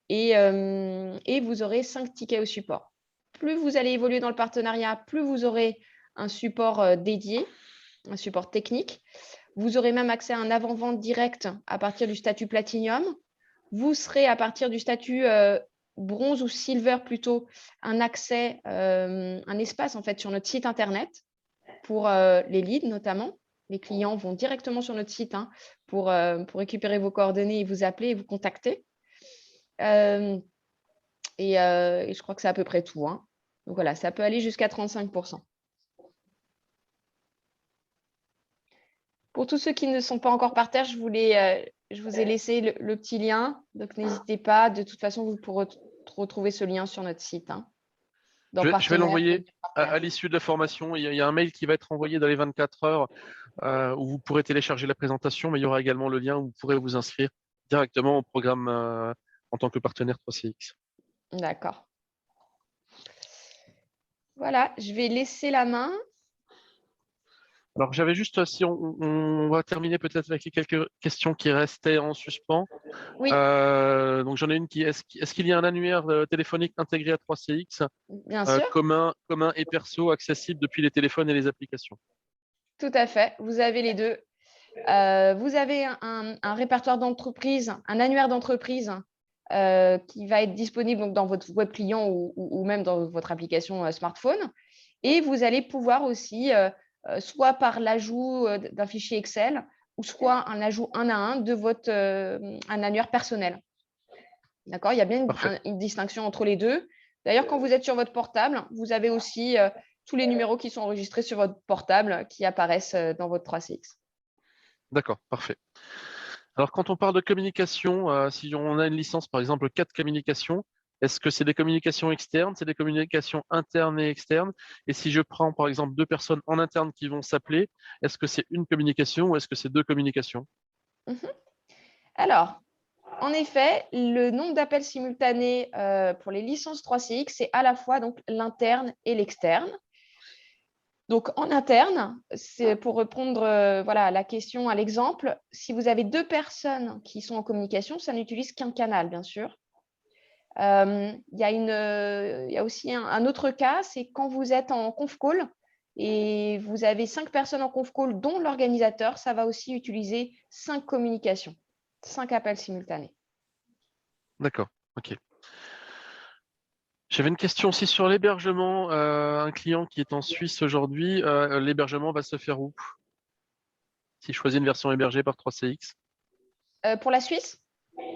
et vous aurez 5 tickets au support. Plus vous allez évoluer dans le partenariat, plus vous aurez un support dédié, un support technique. Vous aurez même accès à un avant-vente direct à partir du statut Platinum. Vous serez à partir du statut bronze ou silver plutôt, un accès, un espace en fait sur notre site internet pour les leads notamment. Les clients vont directement sur notre site hein, pour récupérer vos coordonnées et vous appeler et vous contacter. Et je crois que c'est à peu près tout. Hein. Donc voilà, ça peut aller jusqu'à 35%. Pour tous ceux qui ne sont pas encore par terre, je vous ai laissé le petit lien. Donc, n'hésitez pas. De toute façon, vous pourrez retrouver ce lien sur notre site. Hein, dans Je vais l'envoyer à partenaires. l'issue de la formation. Il y a un mail qui va être envoyé dans les 24 heures où vous pourrez télécharger la présentation, mais il y aura également le lien où vous pourrez vous inscrire directement au programme en tant que partenaire 3CX. D'accord. Voilà, je vais laisser la main. Alors, j'avais juste, si on va terminer peut-être avec les quelques questions qui restaient en suspens. Oui. Donc, j'en ai une est-ce qu'il y a un annuaire téléphonique intégré à 3CX Bien sûr. commun et perso, accessible depuis les téléphones et les applications? Tout à fait. Vous avez les deux. Vous avez un répertoire d'entreprise, un annuaire d'entreprise qui va être disponible donc, dans votre web client ou même dans votre application smartphone. Et vous allez pouvoir aussi, soit par l'ajout d'un fichier Excel, ou soit un ajout un à un de votre un annuaire personnel. D'accord? Il y a bien une distinction entre les deux. D'ailleurs, quand vous êtes sur votre portable, vous avez aussi tous les numéros qui sont enregistrés sur votre portable qui apparaissent dans votre 3CX. D'accord, parfait. Alors, quand on parle de communication, si on a une licence, par exemple, 4 communications, est-ce que c'est des communications externes, c'est des communications internes et externes? Et si je prends, par exemple, 2 personnes en interne qui vont s'appeler, est-ce que c'est une communication ou est-ce que c'est 2 communications? Alors, en effet, le nombre d'appels simultanés pour les licences 3CX, c'est à la fois donc l'interne et l'externe. Donc, en interne, c'est pour répondre à la question, à l'exemple, si vous avez 2 personnes qui sont en communication, ça n'utilise qu'un canal, bien sûr. Il y a aussi un autre cas, c'est quand vous êtes en conf call et vous avez 5 personnes en conf call, dont l'organisateur, ça va aussi utiliser 5 communications, 5 appels simultanés. D'accord, ok. J'avais une question aussi sur l'hébergement. Un client qui est en Suisse aujourd'hui, l'hébergement va se faire où? Si je choisis une version hébergée par 3CX? Pour la Suisse?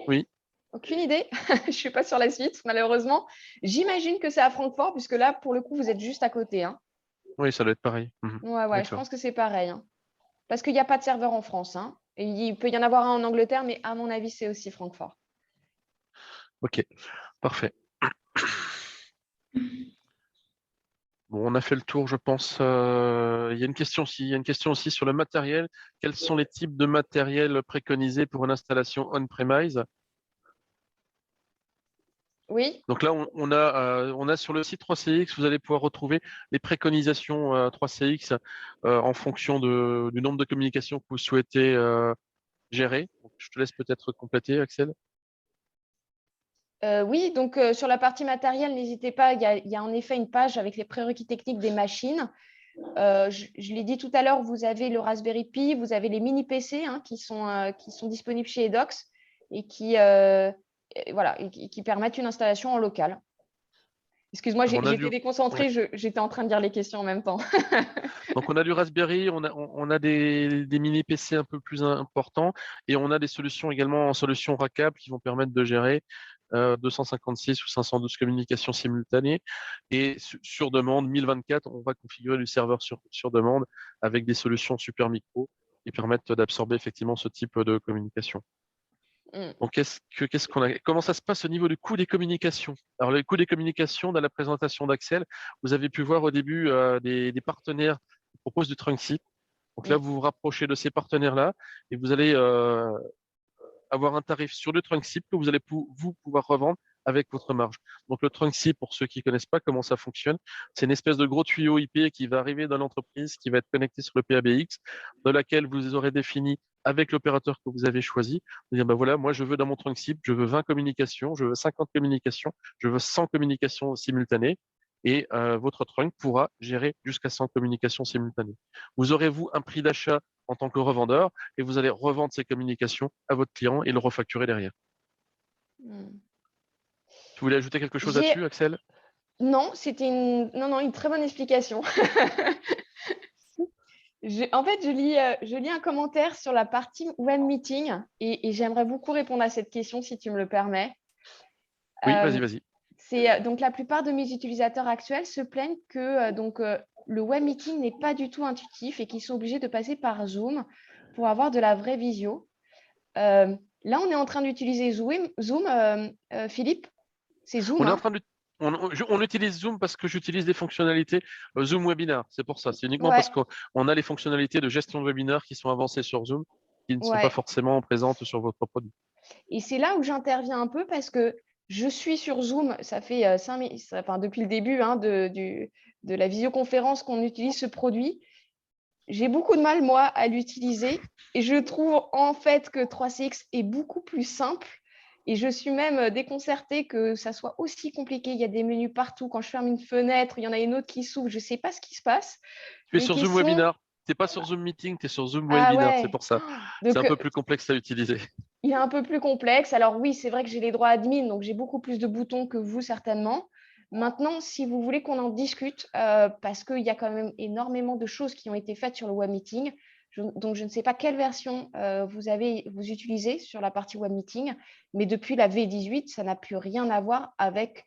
Oui. Aucune idée. Je ne suis pas sur la Suisse, malheureusement. J'imagine que c'est à Francfort, puisque là, pour le coup, vous êtes juste à côté. Hein. Oui, ça doit être pareil. Ouais, je pense que c'est pareil. Hein. Parce qu'il n'y a pas de serveur en France. Hein. Et il peut y en avoir un en Angleterre, mais à mon avis, c'est aussi Francfort. Ok, parfait. Bon, on a fait le tour, je pense. Il y a une question aussi sur le matériel. Quels sont les types de matériel préconisés pour une installation on-premise? Oui. Donc là, on a sur le site 3CX, vous allez pouvoir retrouver les préconisations 3CX en fonction du nombre de communications que vous souhaitez gérer. Donc, je te laisse peut-être compléter, Axel. Oui, donc sur la partie matérielle, n'hésitez pas, il y a en effet une page avec les prérequis techniques des machines. Je l'ai dit tout à l'heure, vous avez le Raspberry Pi, vous avez les mini PC hein, qui sont disponibles chez Edox et qui permettent une installation en local. Excuse-moi, j'étais déconcentrée, j'étais en train de lire les questions en même temps. Donc, on a du Raspberry, on a des mini PC un peu plus importants et on a des solutions également en solution rackable qui vont permettre de gérer 256 ou 512 communications simultanées. Et sur demande, 1024, on va configurer du serveur sur demande avec des solutions super micro qui permettent d'absorber effectivement ce type de communication. Donc, comment ça se passe au niveau du coût des communications? Alors, le coût des communications, dans la présentation d'Axel, vous avez pu voir au début des partenaires qui proposent du Trunksip. Donc là, vous vous rapprochez de ces partenaires-là et vous allez avoir un tarif sur le Trunksip que vous allez vous pouvoir revendre avec votre marge. Donc, le Trunksip, pour ceux qui ne connaissent pas comment ça fonctionne, c'est une espèce de gros tuyau IP qui va arriver dans l'entreprise, qui va être connecté sur le PABX, dans laquelle vous aurez défini avec l'opérateur que vous avez choisi, de dire, ben voilà, moi, je veux dans mon Trunksip, je veux 20 communications, je veux 50 communications, je veux 100 communications simultanées. Et votre trunk pourra gérer jusqu'à 100 communications simultanées. Vous aurez, vous, un prix d'achat en tant que revendeur et vous allez revendre ces communications à votre client et le refacturer derrière. Tu voulais ajouter quelque chose là-dessus, Axel? Non, c'était une très bonne explication. En fait, je lis un commentaire sur la partie web meeting et j'aimerais beaucoup répondre à cette question si tu me le permets. Oui, vas-y. Donc, la plupart de mes utilisateurs actuels se plaignent que le web meeting n'est pas du tout intuitif et qu'ils sont obligés de passer par Zoom pour avoir de la vraie visio. Là, on est en train d'utiliser Zoom, Philippe. C'est Zoom, On est en hein? train de, on utilise Zoom parce que j'utilise des fonctionnalités Zoom Webinar. C'est pour ça. C'est uniquement Ouais, parce qu'on a les fonctionnalités de gestion de webinaire qui sont avancées sur Zoom, qui ne sont pas ouais. forcément présentes sur votre produit. Et c'est là où j'interviens un peu parce que je suis sur Zoom, ça fait depuis le début hein, de la visioconférence qu'on utilise ce produit. J'ai beaucoup de mal, moi, à l'utiliser et je trouve en fait que 3CX est beaucoup plus simple et je suis même déconcertée que ça soit aussi compliqué. Il y a des menus partout. Quand je ferme une fenêtre, il y en a une autre qui s'ouvre. Je ne sais pas ce qui se passe. Tu es Mes sur Zoom questions… Webinar. Tu n'es pas sur Zoom Meeting, tu es sur Zoom Ah Webinar. C'est ouais. pour ça. C'est Donc, un peu plus complexe à utiliser. il est un peu plus complexe. Alors oui, c'est vrai que j'ai les droits admin, donc j'ai beaucoup plus de boutons que vous certainement. Maintenant, si vous voulez qu'on en discute, parce qu'il y a quand même énormément de choses qui ont été faites sur le web meeting, donc je ne sais pas quelle version vous utilisez sur la partie web meeting, mais depuis la V18, ça n'a plus rien à voir avec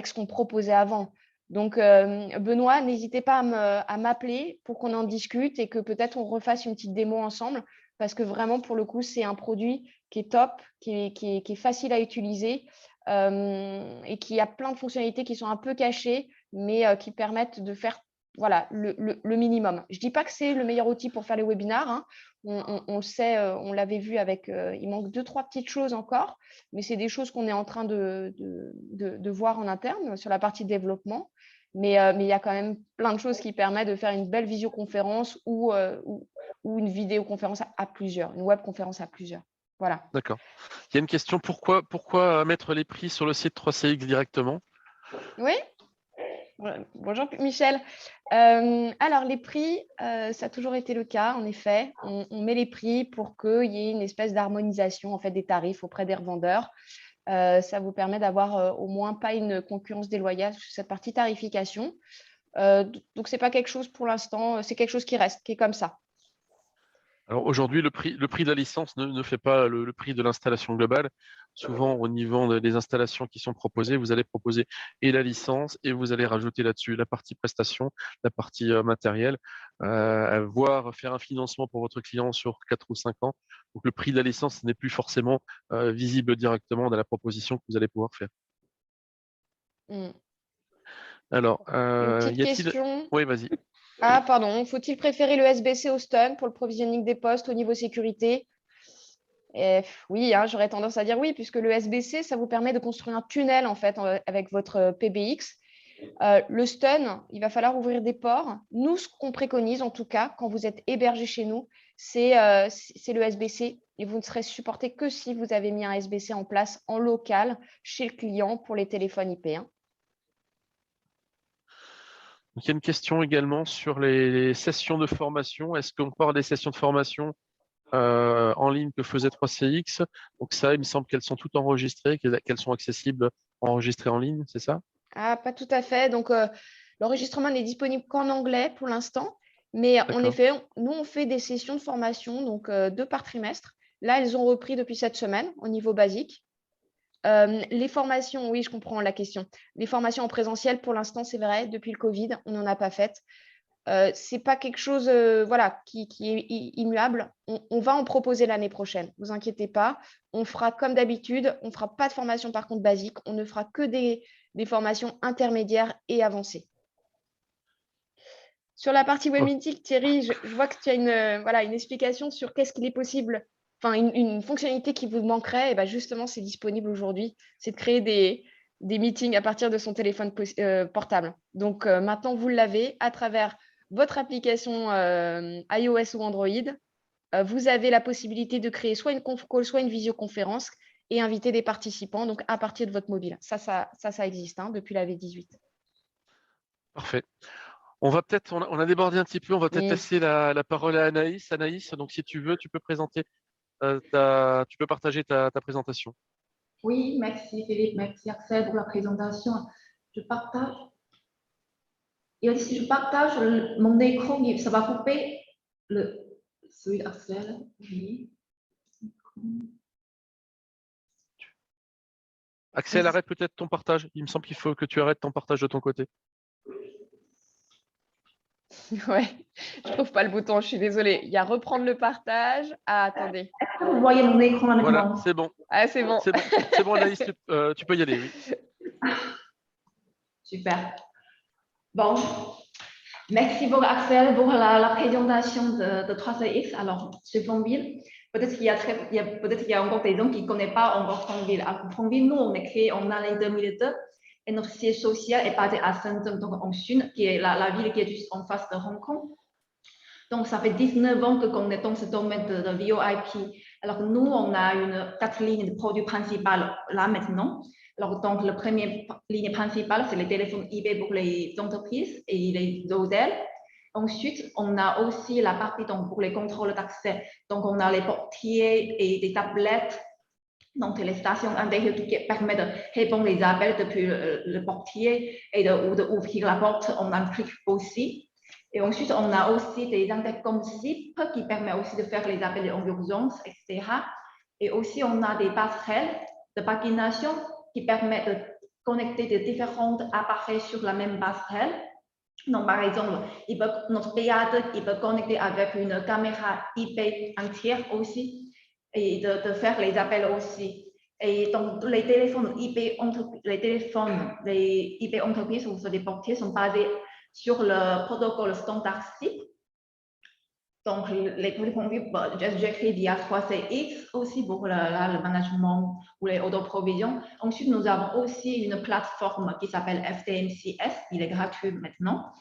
ce qu'on proposait avant. Donc, Benoît, n'hésitez pas à m'appeler pour qu'on en discute et que peut-être on refasse une petite démo ensemble, parce que vraiment, pour le coup, c'est un produit qui est top, qui est facile à utiliser et qui a plein de fonctionnalités qui sont un peu cachées, mais qui permettent de faire voilà, le minimum. Je ne dis pas que c'est le meilleur outil pour faire les webinars. Hein. On le sait, on l'avait vu avec… il manque 2-3 petites choses encore, mais c'est des choses qu'on est en train de voir en interne sur la partie développement. Mais il y a quand même plein de choses qui permettent de faire une belle visioconférence ou une vidéoconférence à plusieurs, une webconférence à plusieurs. Voilà. D'accord. Il y a une question. Pourquoi mettre les prix sur le site 3CX directement? Oui. Bonjour Michel. Alors les prix, ça a toujours été le cas, en effet. On met les prix pour qu'il y ait une espèce d'harmonisation en fait, des tarifs auprès des revendeurs. Ça vous permet d'avoir au moins pas une concurrence déloyale sur cette partie tarification. Donc, ce n'est pas quelque chose pour l'instant, c'est quelque chose qui reste, qui est comme ça. Alors aujourd'hui, le prix de la licence ne fait pas le prix de l'installation globale. Souvent, au niveau des installations qui sont proposées, vous allez proposer et la licence et vous allez rajouter là-dessus la partie prestation, la partie matériel, voire faire un financement pour votre client sur 4 ou 5 ans. Donc le prix de la licence n'est plus forcément visible directement dans la proposition que vous allez pouvoir faire. Alors, Une petite y a-t-il… question. Oui, vas-y. Ah, pardon. Faut-il préférer le SBC au stun pour le provisioning des postes au niveau sécurité? Oui, hein, j'aurais tendance à dire oui, puisque le SBC, ça vous permet de construire un tunnel en fait avec votre PBX. Le stun, il va falloir ouvrir des ports. Nous, ce qu'on préconise, en tout cas, quand vous êtes hébergé chez nous, c'est le SBC. Et vous ne serez supporté que si vous avez mis un SBC en place en local chez le client pour les téléphones IP. Hein. Donc, il y a une question également sur les sessions de formation. Est-ce qu'on parle des sessions de formation en ligne que faisait 3CX? Donc ça, il me semble qu'elles sont toutes enregistrées, qu'elles sont accessibles, enregistrées en ligne, c'est ça? Ah, pas tout à fait. Donc, l'enregistrement n'est disponible qu'en anglais pour l'instant. Mais en D'accord. effet, nous, on fait des sessions de formation, donc 2 par trimestre. Là, elles ont repris depuis cette semaine au niveau basique. Les formations, oui, je comprends la question. Les formations en présentiel, pour l'instant, c'est vrai, depuis le Covid, on n'en a pas fait. Ce n'est pas quelque chose voilà, qui est immuable. On va en proposer l'année prochaine. Ne vous inquiétez pas. On fera comme d'habitude. On ne fera pas de formation par contre basique. On ne fera que des formations intermédiaires et avancées. Sur la partie Oh, webmeeting, Thierry, je vois que tu as une explication sur qu'est-ce qu'il est possible, enfin une fonctionnalité qui vous manquerait. Et ben justement, c'est disponible aujourd'hui. C'est de créer des meetings à partir de son téléphone portable. Donc maintenant, vous l'avez à travers votre application iOS ou Android. Vous avez la possibilité de créer soit une conf call, soit une visioconférence et inviter des participants donc à partir de votre mobile. Ça existe hein, depuis la V18. parfait. On a débordé un petit peu, on va peut-être Oui. laisser la parole à Anaïs. Anaïs, donc si tu veux, tu peux présenter, tu peux partager ta présentation. Oui, merci Philippe, merci Axel pour la présentation. Je partage. Et si je partage mon écran, ça va couper celui d'Axel. Oui. Axel, arrête peut-être ton partage. Il me semble qu'il faut que tu arrêtes ton partage de ton côté. Ouais, je trouve pas le bouton, je suis désolée. Il y a reprendre le partage. Ah, attendez. Est-ce que vous voyez mon écran là Voilà, maintenant? c'est bon. Ah, c'est bon. C'est bon, Anaïs, tu peux y aller, oui. Super. Bon, merci beaucoup Axel pour la présentation de 3CX. Alors, sur Fontville, peut-être qu'il y a encore des gens qui ne connaissent pas encore Fontville. Alors, Fontville, nous, on est créé en année 2002 et notre siège social est basé à Shenzhen, donc en Chine, qui est la ville qui est juste en face de Hong Kong. Donc, ça fait 19 ans qu'on est dans ce domaine de VoIP. Alors, nous, on a 4 lignes de produits principales là maintenant. Alors, donc, la première ligne principale, c'est les téléphones IP pour les entreprises et les hôtels. Ensuite, on a aussi la partie donc, pour les contrôles d'accès. Donc, on a les portiers et des tablettes. Donc, les stations intégrées qui permettent de répondre les appels depuis le portier et d'ouvrir la porte. On en clique aussi. Et ensuite, on a aussi des intercoms SIP qui permettent aussi de faire les appels en urgence, etc. Et aussi, on a des passerelles de pagination qui permettent de connecter de différents appareils sur la même passerelle. Donc, par exemple, notre PA2, il peut connecter avec une caméra IP entière aussi et de faire les appels aussi. Et donc, les téléphones IP entreprises ou des portiers sont basés sur le protocole standard SIP. Donc, les téléphones j'ai via 3CX aussi pour le management ou les auto-provisions. Ensuite, nous avons aussi une plateforme qui s'appelle FTMCS, il est gratuit maintenant,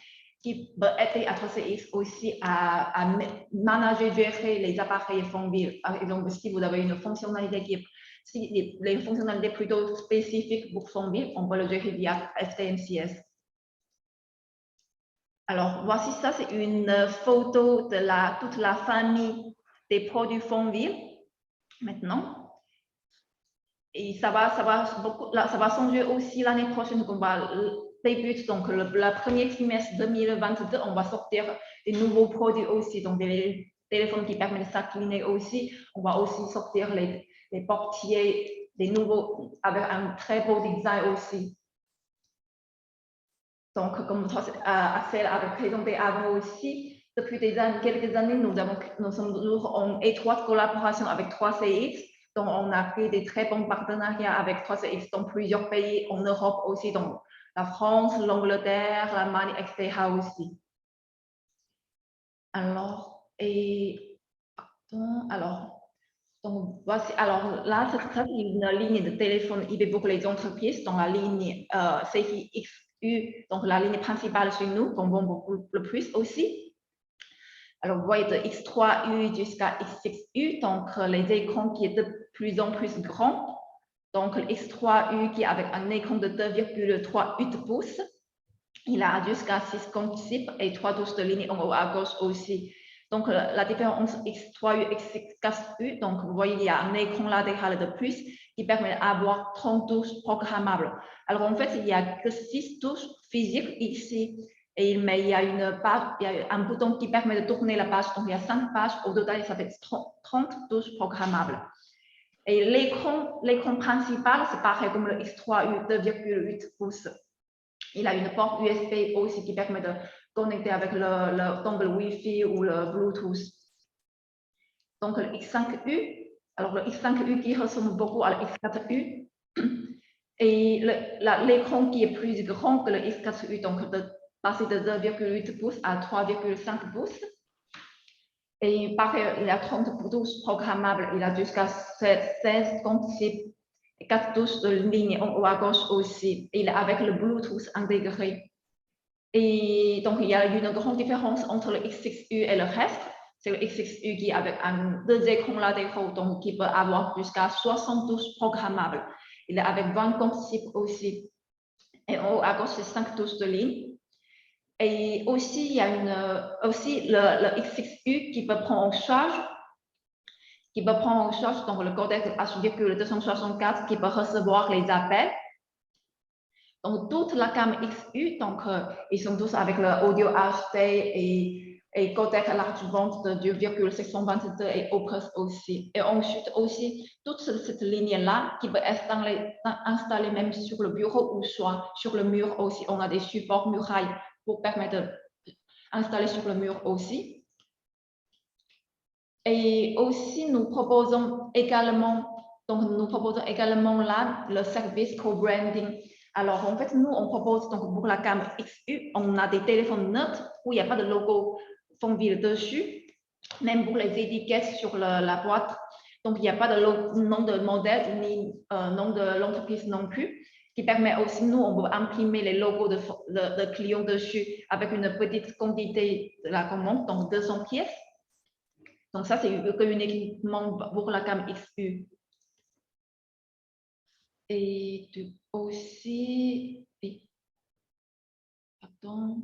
qui peut aider à 3CX aussi à manager, gérer les appareils Fontville. Par exemple, si vous avez une fonctionnalité les fonctionnalités plutôt spécifiques pour Fontville, on peut le gérer via FTMCS. Alors, voici ça, c'est une photo de toute la famille des produits Fontville maintenant. Et ça va changer aussi l'année prochaine qu'on va débuter. Donc, le premier trimestre 2022, on va sortir des nouveaux produits aussi. Donc, des téléphones qui permettent de s'incliner aussi. On va aussi sortir les portiers, des nouveaux, avec un très beau design aussi. Donc, comme Axel avait présenté avant aussi, depuis quelques années, nous sommes toujours en étroite collaboration avec 3CX. Donc, on a fait des très bons partenariats avec 3CX dans plusieurs pays en Europe aussi, donc la France, l'Angleterre, l'Allemagne, etc. aussi. Alors, donc voici, alors là, c'est une ligne de téléphone IP pour les entreprises dans la ligne CXU, donc la ligne principale chez nous, qu'on vend beaucoup le plus aussi. Alors, vous voyez de X3U jusqu'à X6U, donc les écrans qui est de plus en plus grands. Donc, le X3U qui est avec un écran de 2,38 pouces. Il a jusqu'à 6,6 et 3 touches de ligne en haut à gauche aussi. Donc, la différence X3U et X4U, donc vous voyez, il y a un écran latéral de plus qui permet d'avoir 30 touches programmables. Alors, en fait, il n'y a que 6 touches physiques ici. Mais il y a un bouton qui permet de tourner la page. Donc, il y a 5 pages. Au total, ça fait 30 touches programmables. Et l'écran principal, c'est pareil comme le X3U 2,8 pouces. Il a une porte USB aussi qui permet de connecter avec le dongle Wi-Fi ou le Bluetooth. Donc, le X5U, alors le X5U qui ressemble beaucoup à le X4U. Et l'écran qui est plus grand que le X4U, donc passer de 2,8 pouces à 3,5 pouces. Et pareil, il a 30 touches programmables, il a jusqu'à 16, 36 et 4 touches de ligne en haut à gauche aussi. Il est avec le Bluetooth intégré. Et donc, il y a une grande différence entre le X6U et le reste. C'est le X6U qui est avec deux écrans latéraux, donc qui peut avoir jusqu'à 60 touches programmables. Il est avec 20 cibles aussi. Et en haut à gauche, c'est 5 touches de ligne. Et aussi, il y a le X6U qui peut prendre en charge, donc le codec H.264 qui peut recevoir les appels. Donc, toute la gamme XU, donc ils sont tous avec le audio HD et codec large band de 2,622 et Opus aussi. Et ensuite aussi, toute cette ligne-là qui peut être installée même sur le bureau ou soit sur le mur aussi. On a des supports murailles pour permettre installé sur le mur aussi. Et aussi, nous proposons également là le service co-branding. Alors, en fait, nous, on propose donc pour la gamme XU, on a des téléphones neutres où il n'y a pas de logo Fonville dessus, même pour les étiquettes sur la boîte. Donc, il n'y a pas de nom de modèle ni nom de l'entreprise non plus, qui permet aussi, nous, on peut imprimer les logos de clients dessus avec une petite quantité de la commande, donc 200 pièces. Donc, ça, c'est uniquement pour la gamme XU. Et aussi, pardon,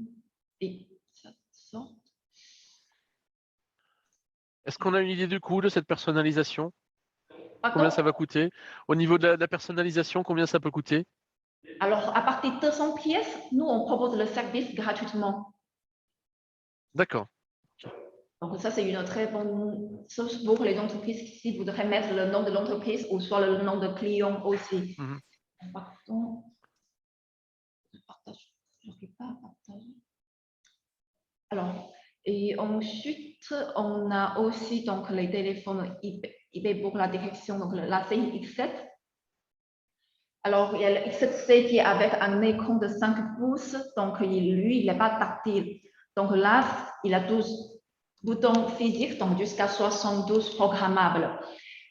et ça sort. Est-ce qu'on a une idée du coût de cette personnalisation? Pardon? Combien ça va coûter? Au niveau de la personnalisation, combien ça peut coûter? Alors, à partir de 200 pièces, nous, on propose le service gratuitement. D'accord. Donc, ça, c'est une très bonne chose pour les entreprises qui voudraient mettre le nom de l'entreprise ou soit le nom de client aussi. Pardon. Je partage. Je n'arrive pas à partager. Alors, et ensuite, on a aussi donc, les téléphones IP pour la direction, donc la CI X7. Alors, il y a le X7C qui est avec un écran de 5 pouces, donc lui, il n'est pas tactile. Donc là, il a 12 boutons physiques, donc jusqu'à 72 programmables.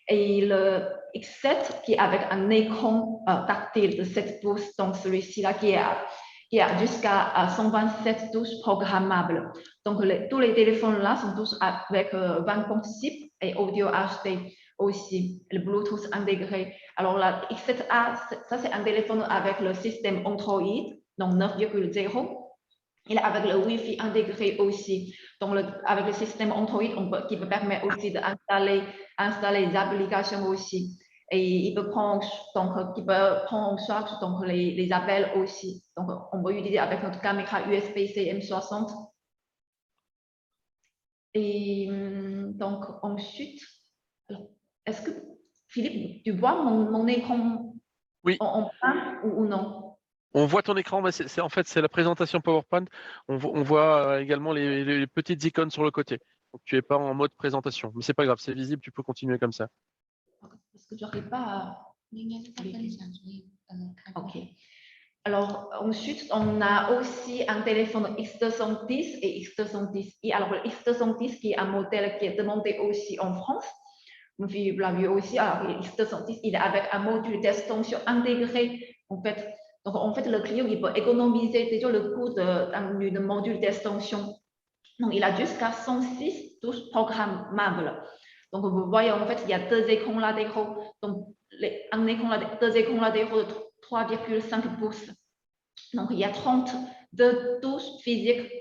Et le X7 qui est avec un écran tactile de 7 pouces, donc celui-ci là qui est jusqu'à 127 12 programmables. Donc tous les téléphones là sont tous avec 20.6 et audio HD aussi, le Bluetooth intégré. Alors la X7A, ça c'est un téléphone avec le système Android, donc 9.0. Il est avec le Wi-Fi intégré aussi. Donc, avec le système Android, qui peut permettre aussi d'installer les applications aussi. Et il peut prendre en charge donc, les appels aussi. Donc, on peut utiliser avec notre caméra USB-C M60. Et donc, ensuite, est-ce que, Philippe, tu vois mon écran en plein ou non? On voit ton écran, mais en fait, c'est la présentation PowerPoint. On voit également les petites icônes sur le côté. Donc, tu n'es pas en mode présentation. Mais ce n'est pas grave, c'est visible, tu peux continuer comme ça. Parce que je n'arrive pas à... OK. Alors, ensuite, on a aussi un téléphone X210 et X210i. Alors, le X210 qui est un modèle qui est demandé aussi en France. Vous l'avez vu aussi. Alors, le X210, il est avec un module d'extension intégré. Donc, en fait, le client, il peut économiser déjà le coût d'un module d'extension. Donc, il a jusqu'à 106 12 programmables. Donc, vous voyez, en fait, il y a deux écrans latéraux. Donc, deux écrans latéraux de 3,5 pouces. Donc, il y a 32 12 physiques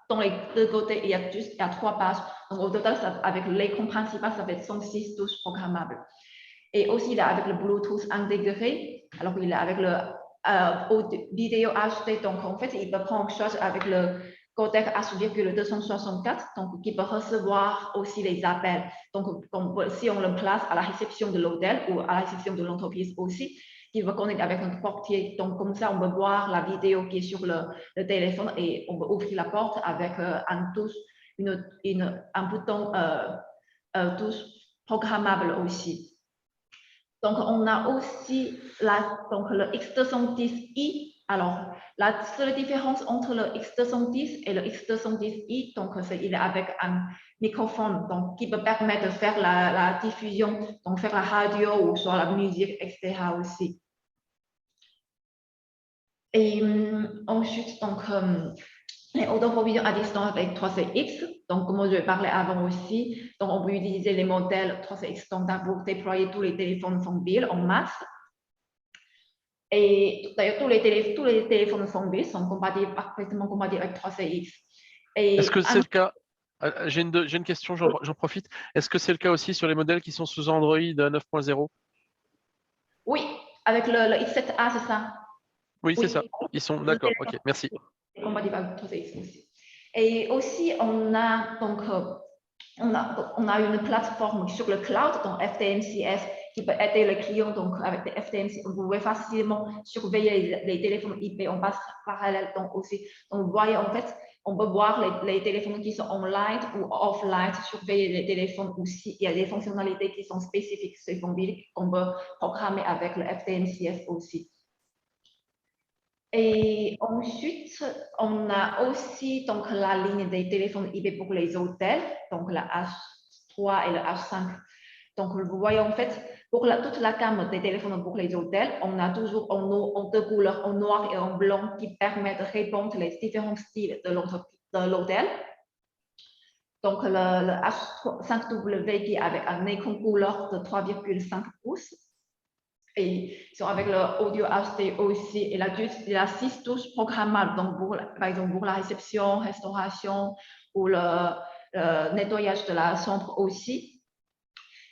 dans les deux côtés. Il y a 3 pages. Donc, au total, avec l'écran principal, ça fait 106 12 programmables. Et aussi, il est avec le Bluetooth intégré. Alors, il est avec le vidéo HD. Donc, en fait, il peut prendre en charge avec le codec H.264, donc qui peut recevoir aussi les appels. Donc, si on le place à la réception de l'hôtel ou à la réception de l'entreprise aussi, il va connecter avec notre portier. Donc, comme ça, on peut voir la vidéo qui est sur le téléphone et on peut ouvrir la porte avec un bouton touche programmable aussi. Donc, on a aussi le X210i. Alors, la seule différence entre le X210 et le X210i, donc il est avec un microphone donc, qui peut permettre de faire la diffusion, donc faire la radio ou soit la musique, etc. aussi. Et ensuite, donc, les autoprovisions à distance avec 3CX. Donc, comme je parlais avant aussi, donc on peut utiliser les modèles 3CX standard pour déployer tous les téléphones Fonville en masse. Et d'ailleurs, tous les téléphones Fonville sont parfaitement compatibles avec 3CX. Est-ce que c'est le cas? J'ai une question, j'en profite. Est-ce que c'est le cas aussi sur les modèles qui sont sous Android 9.0? Oui, avec le X7A, c'est ça? Oui, c'est ça. Ils sont d'accord. OK, merci. Compatible avec 3CX aussi. Et aussi, on a une plateforme sur le cloud, donc FTMCS, qui peut aider les clients. Donc, avec les FTMC, vous pouvez facilement surveiller les téléphones IP en passe parallèle. Donc, aussi, donc, vous voyez, en fait, on peut voir les téléphones qui sont online ou offline, surveiller les téléphones aussi. Il y a des fonctionnalités qui sont spécifiques sur les mobiles qu'on peut programmer avec le FTMCS aussi. Et ensuite, on a aussi donc, la ligne des téléphones IP pour les hôtels, donc la H3 et le H5. Donc, vous voyez en fait, pour toute la gamme des téléphones pour les hôtels, on a toujours en deux couleurs, en noir et en blanc, qui permettent de répondre les différents styles de l'hôtel. Donc, le H5W qui est avec un écran couleur de 3,5 pouces. Et avec le audio HD aussi, et la 6 touches programmables, donc par exemple pour la réception, restauration ou le nettoyage de la chambre aussi.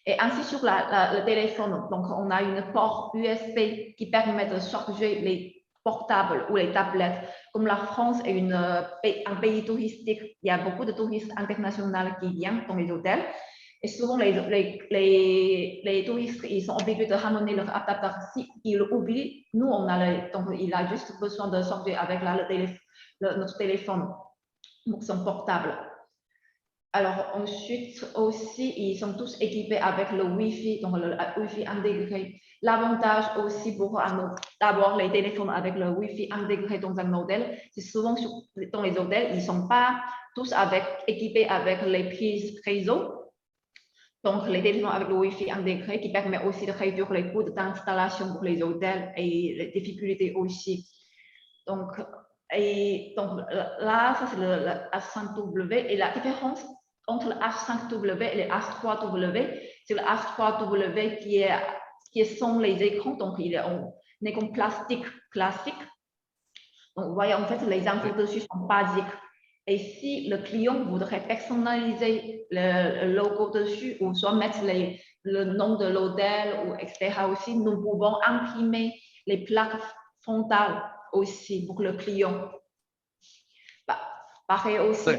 Et ainsi sur le téléphone, donc on a une port USB qui permet de charger les portables ou les tablettes. Comme la France est un pays touristique, il y a beaucoup de touristes internationaux qui viennent dans les hôtels. Et souvent, les touristes, ils sont obligés de ramener leur adaptateur. S'ils l'oublient, nous, donc il a juste besoin de charger avec notre téléphone pour son portable. Alors ensuite aussi, ils sont tous équipés avec le Wi-Fi, donc le Wi-Fi intégré. L'avantage aussi pour d'avoir les téléphones avec le Wi-Fi intégré dans un modèle, c'est souvent dans les hôtels, ils ne sont pas tous équipés avec les prises réseau. Donc les téléphones avec le Wi-Fi intégré qui permet aussi de réduire les coûts d'installation pour les hôtels et les difficultés aussi. Donc là, ça c'est le H5W et la différence entre le H5W et le H3W, c'est le H3W qui sont les écrans, donc il est en écran plastique classique. Donc vous voyez, en fait, les infos dessus sont basiques. Et si le client voudrait personnaliser le logo dessus ou soit mettre le nom de l'hôtel ou etc. aussi, nous pouvons imprimer les plaques frontales aussi pour le client. Pareil aussi,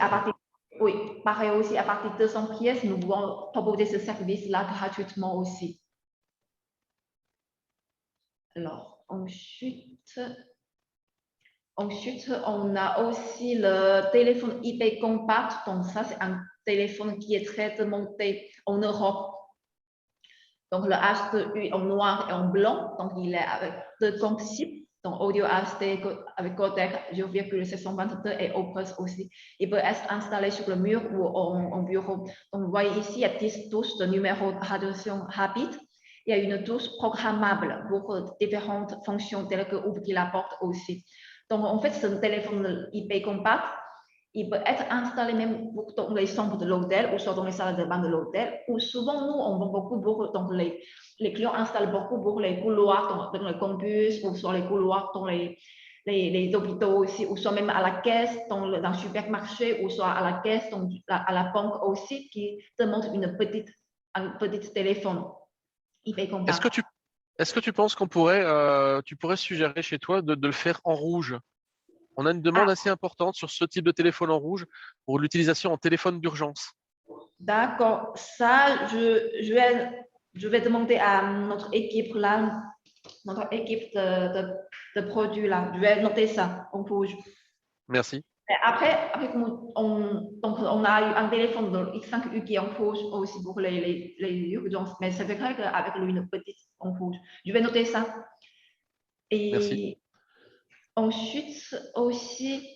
pareil aussi, à partir de 200 pièces, nous pouvons proposer ce service-là gratuitement aussi. Alors, ensuite, on a aussi le téléphone IP compact. Donc, ça, c'est un téléphone qui est très demandé en Europe. Donc, le HD en noir et en blanc. Donc, il est avec deux concepts. Donc, audio HD avec codec 0,722 et Opus aussi. Il peut être installé sur le mur ou en bureau. Donc, vous voyez ici, il y a 10 touches de numéro de radiation rapide. Il y a une touche programmable pour différentes fonctions telles que ouvrir la porte aussi. Donc, en fait, ce téléphone IP compact, il peut être installé même dans les chambres de l'hôtel ou soit dans les salles de bain de l'hôtel. Ou souvent, nous, on voit beaucoup, donc les clients installent beaucoup pour les couloirs dans les campus ou sur les couloirs dans les hôpitaux aussi, ou soit même à la caisse dans le supermarché ou soit à la caisse à la banque aussi qui demande un petit téléphone IP compact. Est-ce que tu penses qu'on pourrait, tu pourrais suggérer chez toi de le faire en rouge? On a une demande assez importante sur ce type de téléphone en rouge pour l'utilisation en téléphone d'urgence. D'accord, ça, je vais demander à notre équipe là, notre équipe de produits là. Je vais noter ça en rouge. Merci. Après on a eu un téléphone de X5U qui est en rouge aussi pour les urgences, mais c'est vrai qu'avec lui, une petite en rouge. Je vais noter ça. Et merci. Ensuite aussi,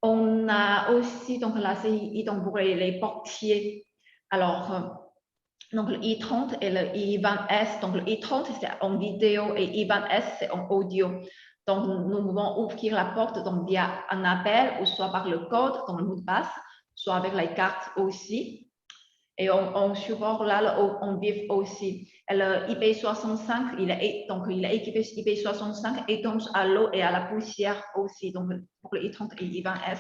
on a aussi donc la CII donc pour les portiers. Alors, donc le i30 et le i20S. Donc le i30 c'est en vidéo et i20S c'est en audio. Donc nous pouvons ouvrir la porte donc via un appel ou soit par le code dans le mot de passe, soit avec les cartes aussi. Et on support là en vif aussi. Et le IP65, il est équipé IP65 étanche à l'eau et à la poussière aussi, donc pour le i30 et i20S.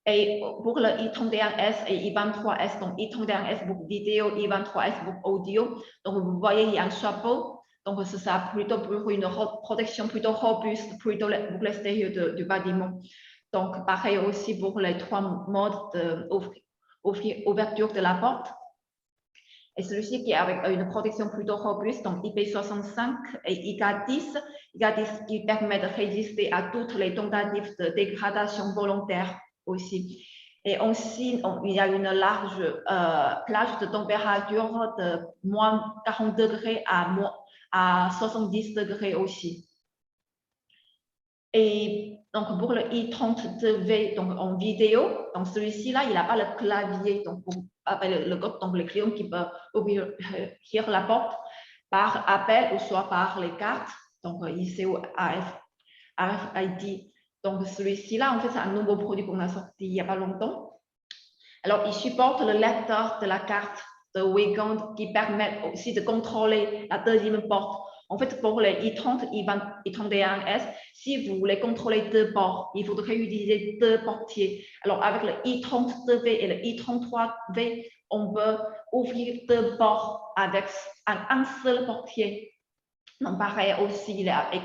Et pour le i31S et i23S, donc i31S pour vidéo, i23S pour audio. Donc vous voyez, il y a un chapeau. Donc ce sera plutôt pour une protection plutôt robuste, plutôt pour l'extérieur du bâtiment. Donc pareil aussi pour les trois modes d'ouverture de la porte. Et celui-ci qui est avec une protection plutôt robuste, donc IP65 et IK10, IK10 qui permet de résister à toutes les tentatives de dégradation volontaire aussi. Et aussi, il y a une large plage de température de moins 40 degrés à 70 degrés aussi. Et donc pour le i30V donc en vidéo, donc celui-ci là, il n'a pas le clavier, donc pour appeler le code, donc les clients qui peuvent ouvrir la porte par appel ou soit par les cartes, donc IC ou RFID. Donc celui-ci là, en fait, c'est un nouveau produit qu'on a sorti il n'y a pas longtemps. Alors il supporte le lecteur de la carte de Weekend qui permet aussi de contrôler la deuxième porte. En fait, pour les i30, i31S, si vous voulez contrôler deux ports, il faudrait utiliser deux portiers. Alors, avec le i30V et le i33V, on peut ouvrir deux ports avec un seul portier. Donc, pareil aussi, il est avec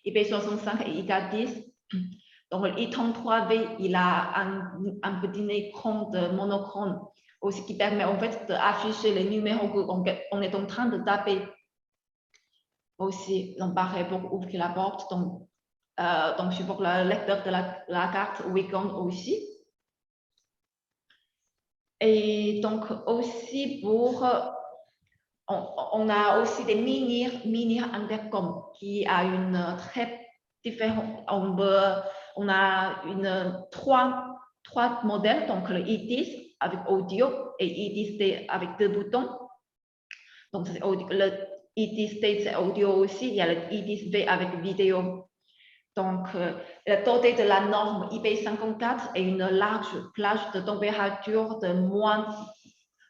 IP65 et IK10. Donc, le i33V, il a un petit écran de monochrome aussi qui permet en fait d'afficher les numéros qu'on est en train de taper. Aussi, donc pareil pour ouvrir la porte, donc pour le lecteur de la carte Weekend aussi. Et donc aussi pour, on a aussi des mini intercom qui a une très différente, on a trois modèles, donc le i10 avec audio et i10 avec deux boutons. Donc le i10 c'est audio aussi, il y a le i10V avec vidéo. Donc, la portée de la norme IP54 est une large plage de température de moins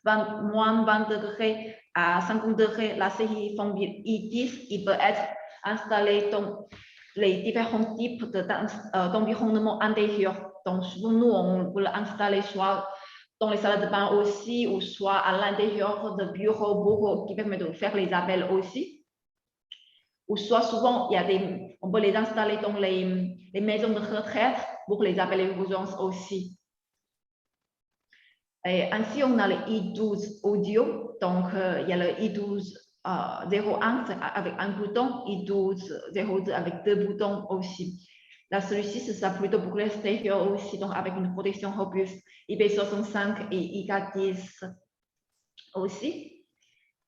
20 degrés à 50 degrés. La série Fontville i10, il peut être installé dans les différents types d'environnement intérieur. Donc, nous, on peut l'installer soit dans les salles de bain aussi, ou soit à l'intérieur de bureaux qui permettent de faire les appels aussi. Ou soit souvent, on peut les installer dans les maisons de retraite pour les appels et urgences aussi. Et ainsi, on a le i12 audio. Donc, il y a le i12 01 avec un bouton, i12 02 avec deux boutons aussi. Là, celui-ci, ce sera plutôt pour l'extérieur aussi, donc avec une protection robuste, IP65 et IK10 aussi.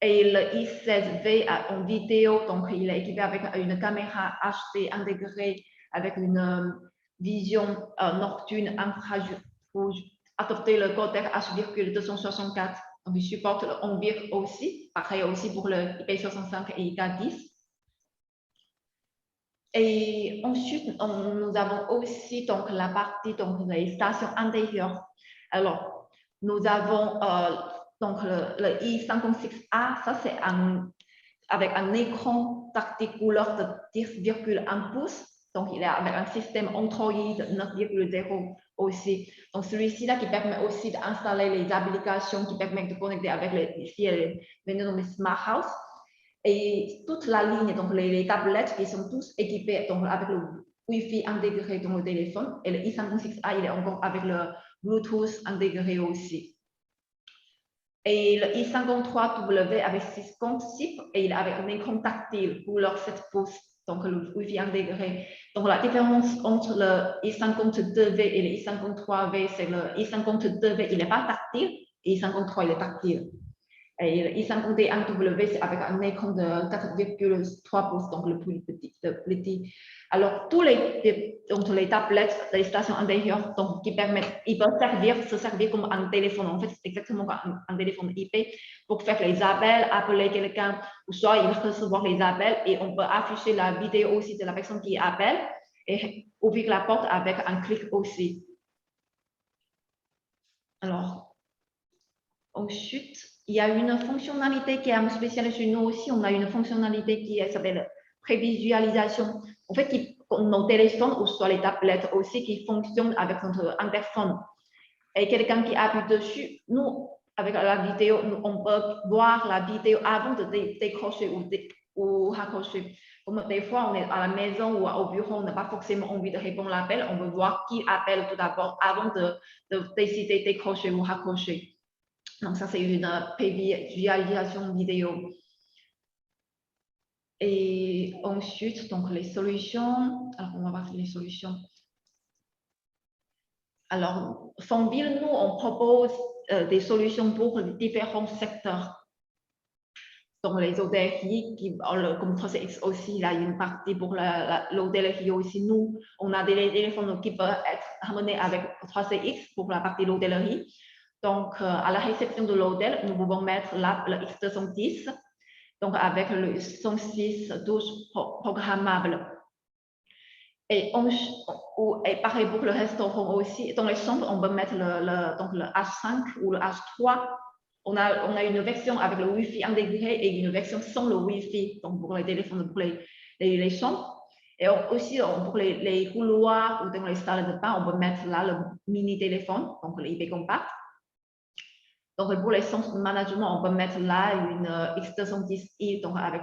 Et le i16V en vidéo, donc il est équipé avec une caméra HD intégrée avec une vision nocturne infrarouge, adopté le codec H.264. Donc il supporte le ONVIR aussi, pareil aussi pour le IP65 et IK10. Et ensuite, nous avons aussi donc la partie donc les stations intérieures. Alors, nous avons donc le i56A, ça c'est avec un écran tactile couleur de 10,1 pouces. Donc il est avec un système Android 9,0 aussi. Donc celui-ci là qui permet aussi d'installer les applications qui permettent de connecter avec les Smart House. Et toute la ligne, donc les tablettes qui sont tous équipées donc avec le Wi-Fi intégré dans le téléphone. Et le i56A, il est encore avec le Bluetooth intégré aussi. Et le i53W avec 6 comptes SIP et il est avec un écran tactile couleur 7 pouces, donc le Wi-Fi intégré. Donc la différence entre le i52V et le i53V, c'est le i52V, il n'est pas tactile, et i53, il est tactile. Et le i51W, c'est avec un écran de 4,3 pouces, donc le plus petit. Alors, tous les tablettes des stations intérieures donc, qui permettent, ils peuvent se servir comme un téléphone. En fait, c'est exactement comme un téléphone IP pour faire les appels, appeler quelqu'un, ou soit ils recevoir les appels et on peut afficher la vidéo aussi de la personne qui appelle et ouvrir la porte avec un clic aussi. Alors, ensuite, il y a une fonctionnalité qui est spéciale chez nous aussi. On a une fonctionnalité qui s'appelle prévisualisation. En fait, nos téléphones ou soit les tablettes aussi qui fonctionnent avec notre interphone. Et quelqu'un qui appuie dessus, nous, avec la vidéo, on peut voir la vidéo avant de décrocher ou raccrocher. Comme des fois, on est à la maison ou au bureau, on n'a pas forcément envie de répondre à l'appel. On veut voir qui appelle tout d'abord avant de décider de décrocher ou raccrocher. Donc, ça, c'est une visualisation vidéo. Et ensuite, donc, les solutions. Alors, on va voir les solutions. Alors, Fontville, nous, on propose des solutions pour différents secteurs. Donc, les hôtelleries, comme 3CX aussi, il y a une partie pour l'hôtellerie aussi. Nous, on a des téléphones qui peuvent être amenés avec 3CX pour la partie l'hôtellerie. Donc, à la réception de l'hôtel, nous pouvons mettre le X210, donc avec le 106/12 programmable. Et pareil pour le restaurant aussi. Dans les chambres, on peut mettre donc le H5 ou le H3. On a une version avec le Wi-Fi intégré et une version sans le Wi-Fi, donc pour les téléphones, pour les chambres. Et aussi, pour les couloirs ou dans les salles de bain, on peut mettre là le mini téléphone, donc le IP compact. Donc, pour les centres de management, on peut mettre là une X210i, donc avec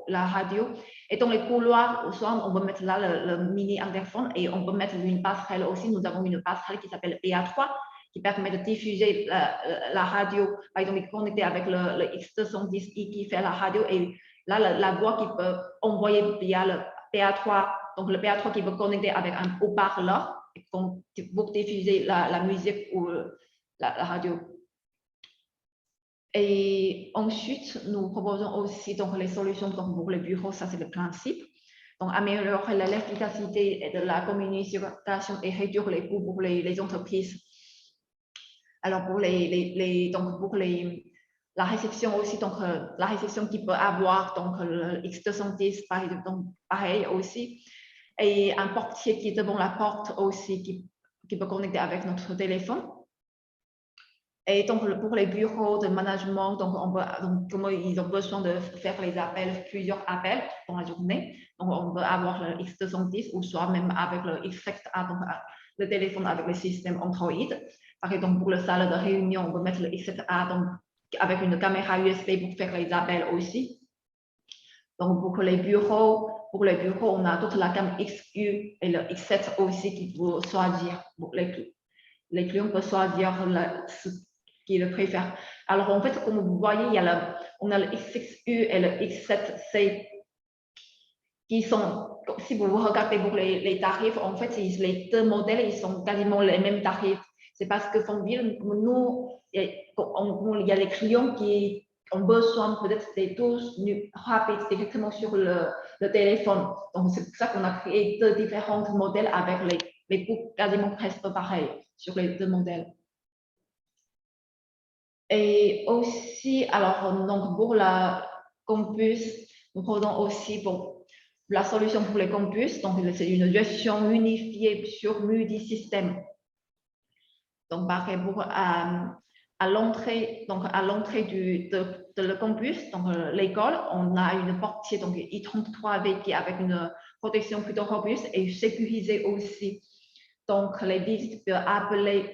la radio. Et dans les couloirs, on peut mettre là le mini interphone et on peut mettre une passerelle aussi. Nous avons une passerelle qui s'appelle PA3 qui permet de diffuser la radio. Par exemple, il est connecté avec le X210i qui fait la radio et là, la voix qui peut envoyer via le PA3. Donc, le PA3 qui peut connecter avec un haut-parleur pour diffuser la musique ou la radio. Et ensuite, nous proposons aussi donc, les solutions pour les bureaux, ça c'est le principe. Donc, améliorer l'efficacité de la communication et réduire les coûts pour les entreprises. Alors, pour la réception aussi, donc la réception qui peut avoir donc, le X210, pareil aussi. Et un portier qui est devant la porte aussi, qui peut connecter avec notre téléphone. Et donc, pour les bureaux de management, donc comme ils ont besoin de faire plusieurs appels dans la journée, donc on peut avoir le X210 ou soit même avec le X7A, donc le téléphone avec le système Android. Par exemple, pour la salle de réunion, on peut mettre le X7A donc, avec une caméra USB pour faire les appels aussi. Donc, pour les bureaux, on a toute la gamme XU et le X7 aussi qui peut choisir. Les clients peuvent choisir ce qu'ils préfèrent. Alors, en fait, comme vous voyez, on a le X6U et le X7C qui sont, si vous regardez pour les tarifs, en fait, les deux modèles, ils sont quasiment les mêmes tarifs. C'est parce que Fontville, nous, il y a des clients qui ont besoin peut-être des tools rapides directement sur le téléphone. Donc, c'est pour ça qu'on a créé deux différents modèles avec les coûts quasiment presque pareils sur les deux modèles. Et aussi, alors, donc pour la campus, nous prenons aussi pour la solution pour les campus. Donc, c'est une gestion unifiée sur multisystème. Donc, par exemple, à l'entrée de le campus, donc l'école, on a une portier, donc I33V qui est avec une protection plutôt robuste et sécurisée aussi. Donc, les visites peuvent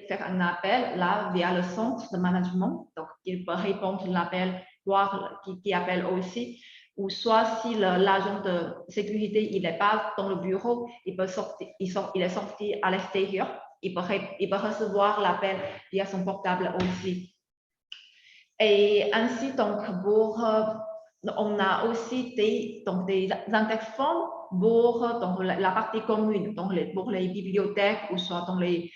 faire un appel là via le centre de management. Donc, il peut répondre à l'appel, voir qui appelle aussi. Ou soit si l'agent de sécurité il n'est pas dans le bureau, il est sorti à l'extérieur. Il peut recevoir l'appel via son portable aussi. Et ainsi, donc, on a aussi des interphones pour la partie commune, donc pour les bibliothèques ou soit dans les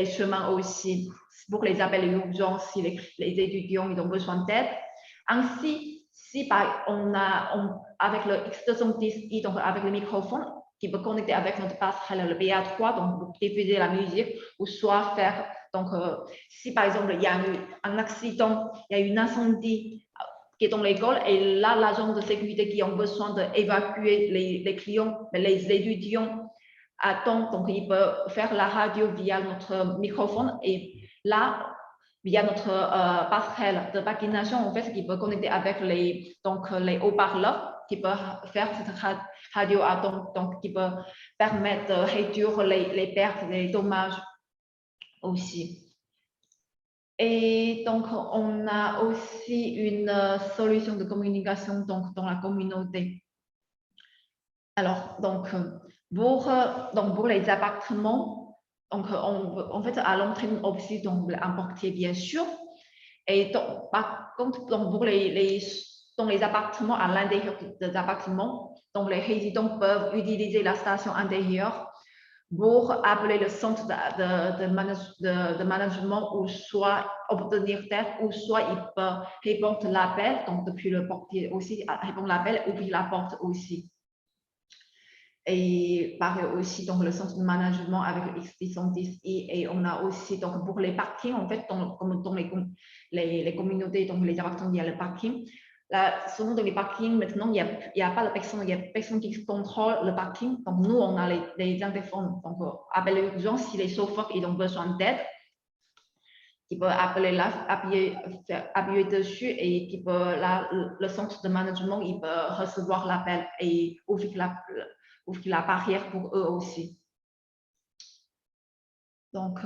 chemins aussi, pour les appels d'urgence si les étudiants ils ont besoin d'aide. Ainsi, si avec le X210i, donc avec le microphone, qui peut connecter avec notre passerelle, le BA3, donc pour diffuser la musique, ou soit faire, donc si par exemple il y a un accident, il y a un incendie qui est dans l'école, et là l'agent de sécurité qui a besoin d'évacuer les clients, les étudiants à temps, donc il peut faire la radio via notre microphone, et là, via notre passerelle de pagination, en fait, qui peut connecter avec les haut-parleurs, qui peut faire cette radio à temps, donc qui peut permettre de réduire les pertes, les dommages aussi. Et donc, on a aussi une solution de communication donc, dans la communauté. Alors, donc, pour les appartements, donc, en fait, à l'entrée aussi, donc, un portier, bien sûr. Et donc, par contre, donc, pour dans les appartements, à l'intérieur des appartements, donc les résidents peuvent utiliser la station intérieure pour appeler le centre de management ou soit obtenir d'aide ou soit ils peuvent répondre à l'appel, donc depuis le portier aussi, répondre à l'appel, ouvrir la porte aussi. Et pareil aussi, donc le centre de management avec le X610 et on a aussi, donc pour les parkings, en fait, comme dans les communautés, donc les appartements, il y a le parking. Là, souvent dans les parkings, maintenant, il n'y a pas de personne, il y a personne qui contrôle le parking. Donc, nous, on a les interphones. Donc, appel l'urgence si les chauffeurs ils ont besoin d'aide. Qui peut appeler là, appuyer dessus et qui peut, là, le centre de management, il peut recevoir l'appel et ouvrir la barrière pour eux aussi. Donc,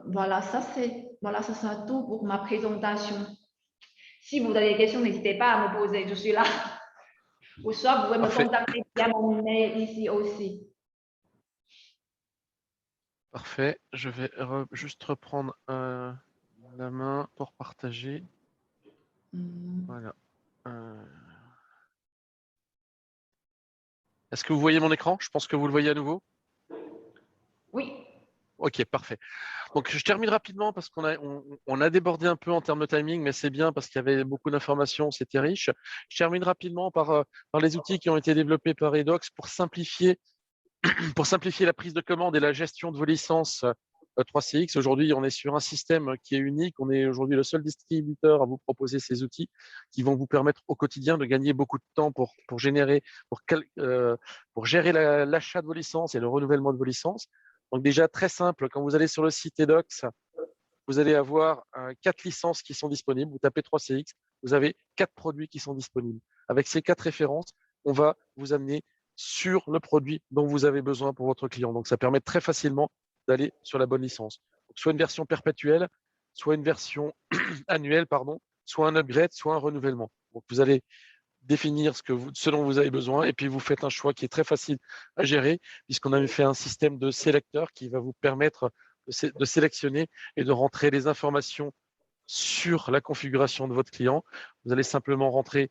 voilà, ça sera tout pour ma présentation. Si vous avez des questions, n'hésitez pas à me poser, je suis là. Ou soit vous pouvez me contacter via mon mail ici aussi. Parfait. Je vais juste reprendre la main pour partager. Voilà. Est-ce que vous voyez mon écran? Je pense que vous le voyez à nouveau. Oui. Ok, parfait. Donc, je termine rapidement parce qu'on a débordé un peu en termes de timing, mais c'est bien parce qu'il y avait beaucoup d'informations, c'était riche. Je termine rapidement par les outils qui ont été développés par Edox pour simplifier la prise de commande et la gestion de vos licences 3CX. Aujourd'hui, on est sur un système qui est unique. On est aujourd'hui le seul distributeur à vous proposer ces outils qui vont vous permettre au quotidien de gagner beaucoup de temps pour gérer l'achat de vos licences et le renouvellement de vos licences. Donc déjà, très simple, quand vous allez sur le site Edox, vous allez avoir 4 licences qui sont disponibles. Vous tapez 3CX, vous avez 4 produits qui sont disponibles. Avec ces 4 références, on va vous amener sur le produit dont vous avez besoin pour votre client. Donc, ça permet très facilement d'aller sur la bonne licence. Donc, soit une version perpétuelle, soit une version annuelle, soit un upgrade, soit un renouvellement. Donc, vous allez définir ce dont vous avez besoin et puis vous faites un choix qui est très facile à gérer puisqu'on avait fait un système de sélecteur qui va vous permettre de sélectionner et de rentrer les informations sur la configuration de votre client. Vous allez simplement rentrer,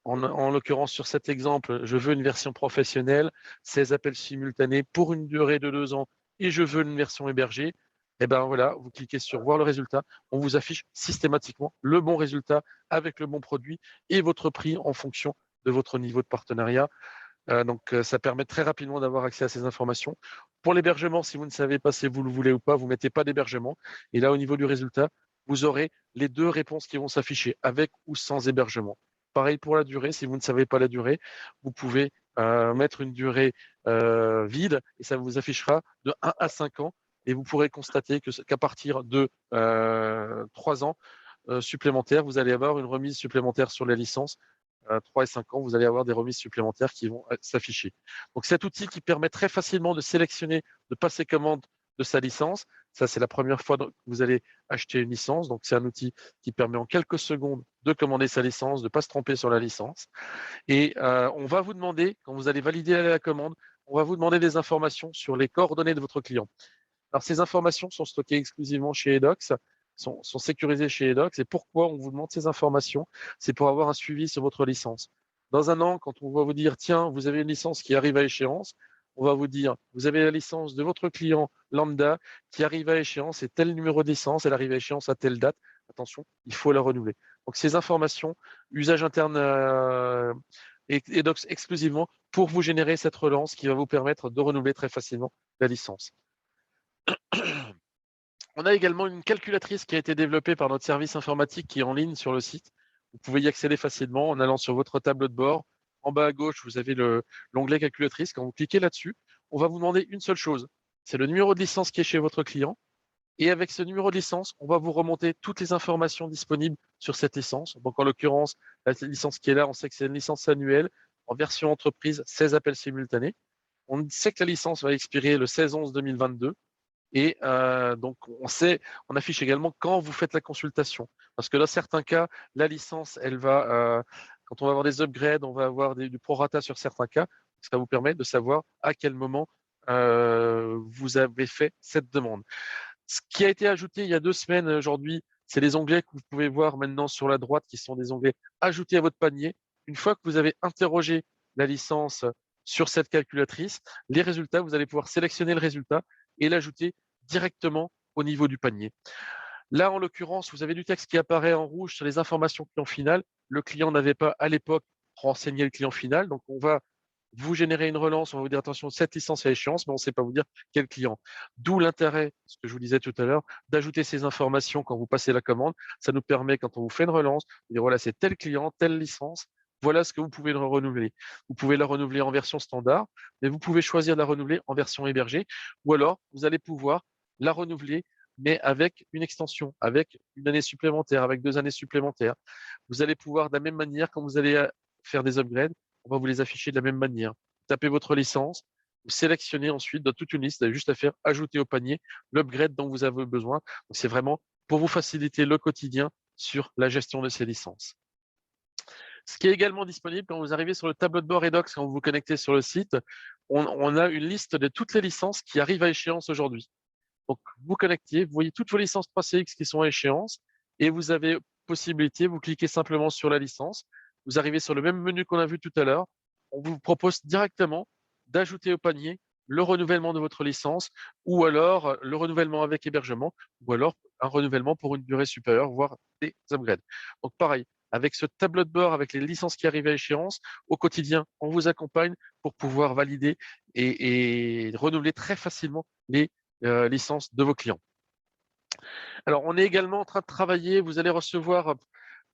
en l'occurrence sur cet exemple, je veux une version professionnelle, 16 appels simultanés pour une durée de 2 ans et je veux une version hébergée. Et bien voilà, vous cliquez sur voir le résultat, on vous affiche systématiquement le bon résultat avec le bon produit et votre prix en fonction de votre niveau de partenariat. Donc, ça permet très rapidement d'avoir accès à ces informations. Pour l'hébergement, si vous ne savez pas si vous le voulez ou pas, vous ne mettez pas d'hébergement. Et là, au niveau du résultat, vous aurez les 2 réponses qui vont s'afficher, avec ou sans hébergement. Pareil pour la durée, si vous ne savez pas la durée, vous pouvez mettre une durée vide et ça vous affichera de 1 à 5 ans. Et vous pourrez constater qu'à partir de 3 ans supplémentaires, vous allez avoir une remise supplémentaire sur les licences. 3 et 5 ans, vous allez avoir des remises supplémentaires qui vont s'afficher. Donc, cet outil qui permet très facilement de sélectionner, de passer commande de sa licence. Ça, c'est la première fois que vous allez acheter une licence. Donc, c'est un outil qui permet en quelques secondes de commander sa licence, de ne pas se tromper sur la licence. Et on va vous demander, quand vous allez valider la commande, on va vous demander des informations sur les coordonnées de votre client. Alors, ces informations sont stockées exclusivement chez Edox, sont sécurisées chez Edox. Et pourquoi on vous demande ces informations? C'est pour avoir un suivi sur votre licence. Dans un an, quand on va vous dire, tiens, vous avez une licence qui arrive à échéance, on va vous dire, vous avez la licence de votre client lambda qui arrive à échéance et tel numéro de licence, elle arrive à échéance à telle date. Attention, il faut la renouveler. Donc, ces informations, usage interne Edox exclusivement pour vous générer cette relance qui va vous permettre de renouveler très facilement la licence. On a également une calculatrice qui a été développée par notre service informatique qui est en ligne sur le site. Vous pouvez y accéder facilement en allant sur votre tableau de bord. En bas à gauche, vous avez l'onglet calculatrice. Quand vous cliquez là-dessus, on va vous demander une seule chose. C'est le numéro de licence qui est chez votre client. Et avec ce numéro de licence, on va vous remonter toutes les informations disponibles sur cette licence. Donc, en l'occurrence, la licence qui est là, on sait que c'est une licence annuelle en version entreprise, 16 appels simultanés. On sait que la licence va expirer le 16/11/2022. Et donc, on affiche également quand vous faites la consultation. Parce que dans certains cas, la licence, quand on va avoir des upgrades, on va avoir du prorata sur certains cas. Ça vous permet de savoir à quel moment vous avez fait cette demande. Ce qui a été ajouté il y a 2 semaines aujourd'hui, C'est les onglets que vous pouvez voir maintenant sur la droite qui sont des onglets ajoutés à votre panier. Une fois que vous avez interrogé la licence sur cette calculatrice, les résultats, vous allez pouvoir sélectionner le résultat et l'ajouter directement au niveau du panier. Là, en l'occurrence, vous avez du texte qui apparaît en rouge sur les informations client final. Le client n'avait pas à l'époque renseigné le client final. Donc, on va vous générer une relance, on va vous dire attention, cette licence est à échéance, mais on ne sait pas vous dire quel client. D'où l'intérêt, ce que je vous disais tout à l'heure, d'ajouter ces informations quand vous passez la commande. Ça nous permet, quand on vous fait une relance, de dire voilà, c'est tel client, telle licence, voilà ce que vous pouvez le renouveler. Vous pouvez la renouveler en version standard, mais vous pouvez choisir de la renouveler en version hébergée, ou alors vous allez pouvoir la renouveler, mais avec une extension, avec une année supplémentaire, avec 2 années supplémentaires. Vous allez pouvoir, de la même manière, quand vous allez faire des upgrades, on va vous les afficher de la même manière. Vous tapez votre licence, vous sélectionnez ensuite dans toute une liste, vous avez juste à faire ajouter au panier l'upgrade dont vous avez besoin. Donc, c'est vraiment pour vous faciliter le quotidien sur la gestion de ces licences. Ce qui est également disponible quand vous arrivez sur le tableau de bord Edox, quand vous vous connectez sur le site, on a une liste de toutes les licences qui arrivent à échéance aujourd'hui. Donc, vous connectez, vous voyez toutes vos licences 3CX qui sont à échéance et vous avez possibilité, vous cliquez simplement sur la licence, vous arrivez sur le même menu qu'on a vu tout à l'heure, on vous propose directement d'ajouter au panier le renouvellement de votre licence ou alors le renouvellement avec hébergement ou alors un renouvellement pour une durée supérieure, voire des upgrades. Donc, pareil, avec ce tableau de bord, avec les licences qui arrivent à échéance, au quotidien, on vous accompagne pour pouvoir valider et renouveler très facilement les licences de vos clients. Alors, on est également en train de travailler, vous allez recevoir,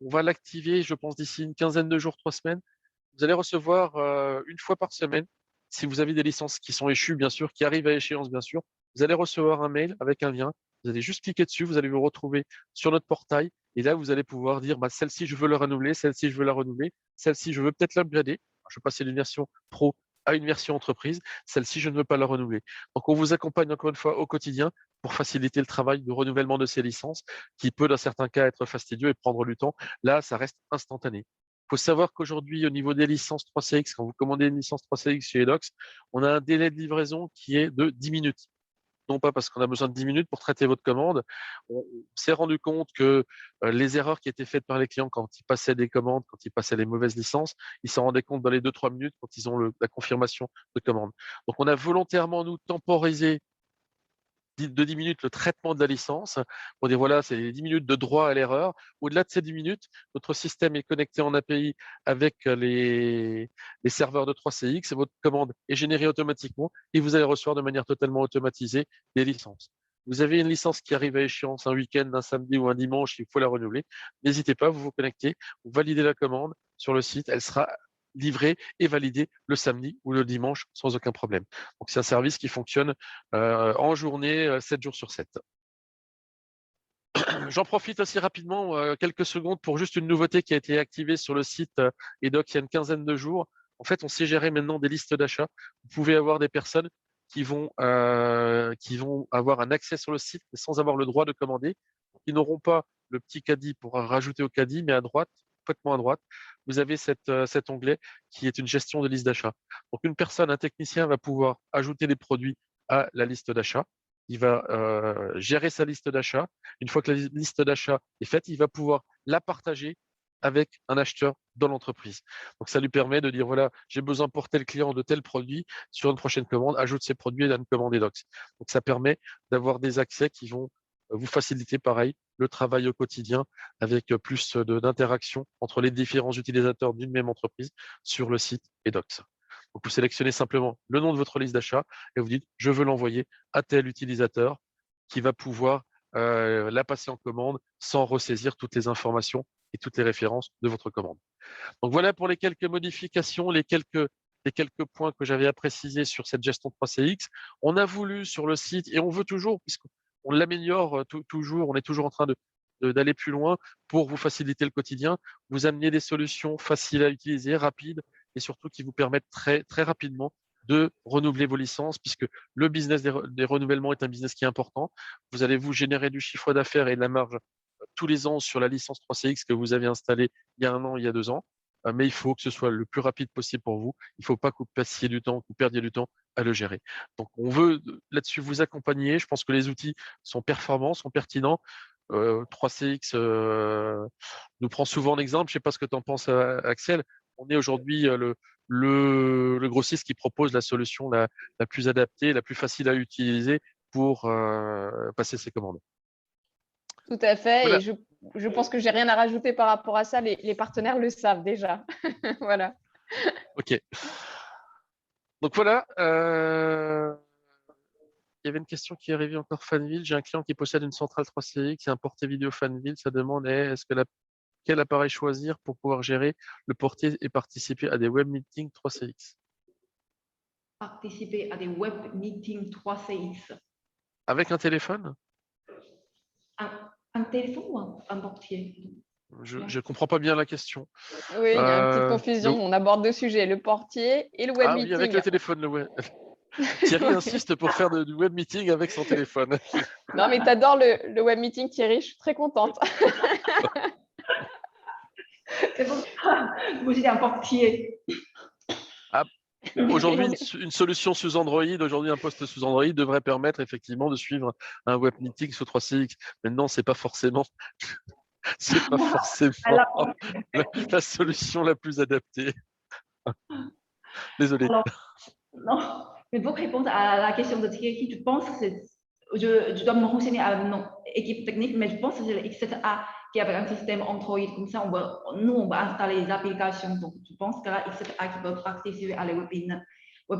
on va l'activer, je pense, d'ici une quinzaine de jours, 3 semaines. Vous allez recevoir une fois par semaine, si vous avez des licences qui sont échues, bien sûr, qui arrivent à échéance, bien sûr, vous allez recevoir un mail avec un lien. Vous allez juste cliquer dessus, vous allez vous retrouver sur notre portail. Et là, vous allez pouvoir dire, bah, celle-ci, je veux la renouveler, celle-ci, je veux la renouveler, celle-ci, je veux peut-être l'upgrader. Je veux passer d'une version pro à une version entreprise. Celle-ci, je ne veux pas la renouveler. Donc, on vous accompagne encore une fois au quotidien pour faciliter le travail de renouvellement de ces licences qui peut, dans certains cas, être fastidieux et prendre du temps. Là, ça reste instantané. Il faut savoir qu'aujourd'hui, au niveau des licences 3CX, quand vous commandez une licence 3CX chez Edox, on a un délai de livraison qui est de 10 minutes. Non pas parce qu'on a besoin de 10 minutes pour traiter votre commande. On s'est rendu compte que les erreurs qui étaient faites par les clients quand ils passaient des commandes, quand ils passaient les mauvaises licences, ils s'en rendaient compte dans les 2-3 minutes quand ils ont la confirmation de commande. Donc, on a volontairement, nous, temporisé de 10 minutes le traitement de la licence pour dire voilà, c'est les 10 minutes de droit à l'erreur. Au-delà de ces 10 minutes, notre système est connecté en API avec les serveurs de 3CX et votre commande est générée automatiquement et vous allez recevoir de manière totalement automatisée des licences. Vous avez une licence qui arrive à échéance un week-end, un samedi ou un dimanche, il faut la renouveler. N'hésitez pas, vous vous connectez, vous validez la commande sur le site, elle sera livrée et validée le samedi ou le dimanche sans aucun problème. Donc, c'est un service qui fonctionne en journée, 7 jours sur 7. J'en profite aussi rapidement, quelques secondes, pour juste une nouveauté qui a été activée sur le site Edox il y a une quinzaine de jours. En fait, on sait gérer maintenant des listes d'achat. Vous pouvez avoir des personnes qui vont avoir un accès sur le site, mais sans avoir le droit de commander. Ils n'auront pas le petit caddie pour rajouter au caddie, mais à droite, complètement à droite, vous avez cet onglet qui est une gestion de liste d'achat. Donc, une personne, un technicien va pouvoir ajouter des produits à la liste d'achat. Il va gérer sa liste d'achat. Une fois que la liste d'achat est faite, il va pouvoir la partager avec un acheteur dans l'entreprise. Donc, ça lui permet de dire, voilà, j'ai besoin pour tel client de tel produit, sur une prochaine commande, ajoute ces produits à une commande Edox. Donc, ça permet d'avoir des accès qui vont vous faciliter, pareil, le travail au quotidien avec plus d'interaction entre les différents utilisateurs d'une même entreprise sur le site Edox. Donc, vous sélectionnez simplement le nom de votre liste d'achat et vous dites, je veux l'envoyer à tel utilisateur qui va pouvoir la passer en commande sans ressaisir toutes les informations et toutes les références de votre commande. Donc, voilà pour les quelques modifications, les quelques points que j'avais à préciser sur cette gestion de 3CX. On a voulu sur le site, et on veut toujours, puisqu'on l'améliore toujours, on est toujours en train d'aller plus loin pour vous faciliter le quotidien, vous amener des solutions faciles à utiliser, rapides, et surtout qui vous permettent très, très rapidement de renouveler vos licences, puisque le business des renouvellements est un business qui est important. Vous allez vous générer du chiffre d'affaires et de la marge tous les ans sur la licence 3CX que vous avez installée il y a 1 an, il y a 2 ans. Mais il faut que ce soit le plus rapide possible pour vous. Il ne faut pas que vous passiez du temps, que vous perdiez du temps à le gérer. Donc, on veut là-dessus vous accompagner. Je pense que les outils sont performants, sont pertinents. 3CX nous prend souvent l'exemple. Je ne sais pas ce que tu en penses, Axel. On est aujourd'hui le grossiste qui propose la solution la plus adaptée, la plus facile à utiliser pour passer ses commandes. Tout à fait. Voilà. Et je pense que j'ai rien à rajouter par rapport à ça. Les partenaires le savent déjà. Voilà. OK. Donc voilà. Il y avait une question qui est arrivée encore Fanville. J'ai un client qui possède une centrale 3CX et un portier vidéo Fanville. Sa demande est quel appareil choisir pour pouvoir gérer le portier et participer à des web meetings 3CX? Participer à des web meetings 3CX. Avec un téléphone? Un téléphone ou un portier? Je ne comprends pas bien la question. Oui, il y a une petite confusion. Donc, On aborde deux sujets, le portier et le web ah meeting. oui, avec le téléphone. Thierry insiste pour faire du web meeting avec son téléphone. Non, mais tu adores le web meeting, Thierry. Je suis très contente. C'est pour ça que vous êtes un portier. Aujourd'hui, une solution sous Android, aujourd'hui un poste sous Android devrait permettre effectivement de suivre un web meeting sous 3CX. Maintenant, c'est pas forcément la solution la plus adaptée. Désolé. Alors, non, mais pour répondre à la question de Thierry, je pense que je dois me renseigner à notre équipe technique, mais je pense que c'est le X7A qui a un système Android. Comme ça, on va installer les applications. Donc, je pense que la X7A qui peut participer à les web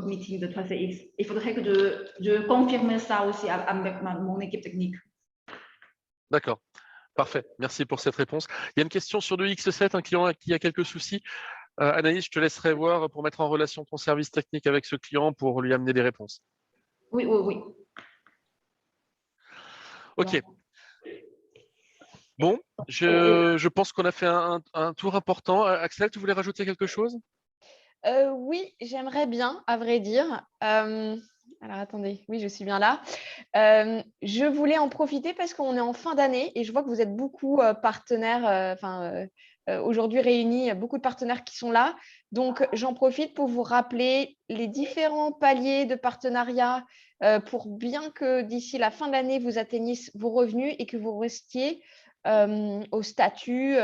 meetings de 3CX. Il faudrait que je confirme ça aussi avec mon équipe technique. D'accord. Parfait. Merci pour cette réponse. Il y a une question sur le X7, un client qui a quelques soucis. Anaïs, je te laisserai voir pour mettre en relation ton service technique avec ce client pour lui amener des réponses. Oui. OK. Bon, je pense qu'on a fait un tour important. Axel, tu voulais rajouter quelque chose? Oui, j'aimerais bien, à vrai dire. Alors, attendez, oui, je suis bien là. Je voulais en profiter parce qu'on est en fin d'année et je vois que vous êtes beaucoup partenaires, aujourd'hui réunis, beaucoup de partenaires qui sont là. Donc, j'en profite pour vous rappeler les différents paliers de partenariat pour bien que d'ici la fin de l'année, vous atteigniez vos revenus et que vous restiez au statut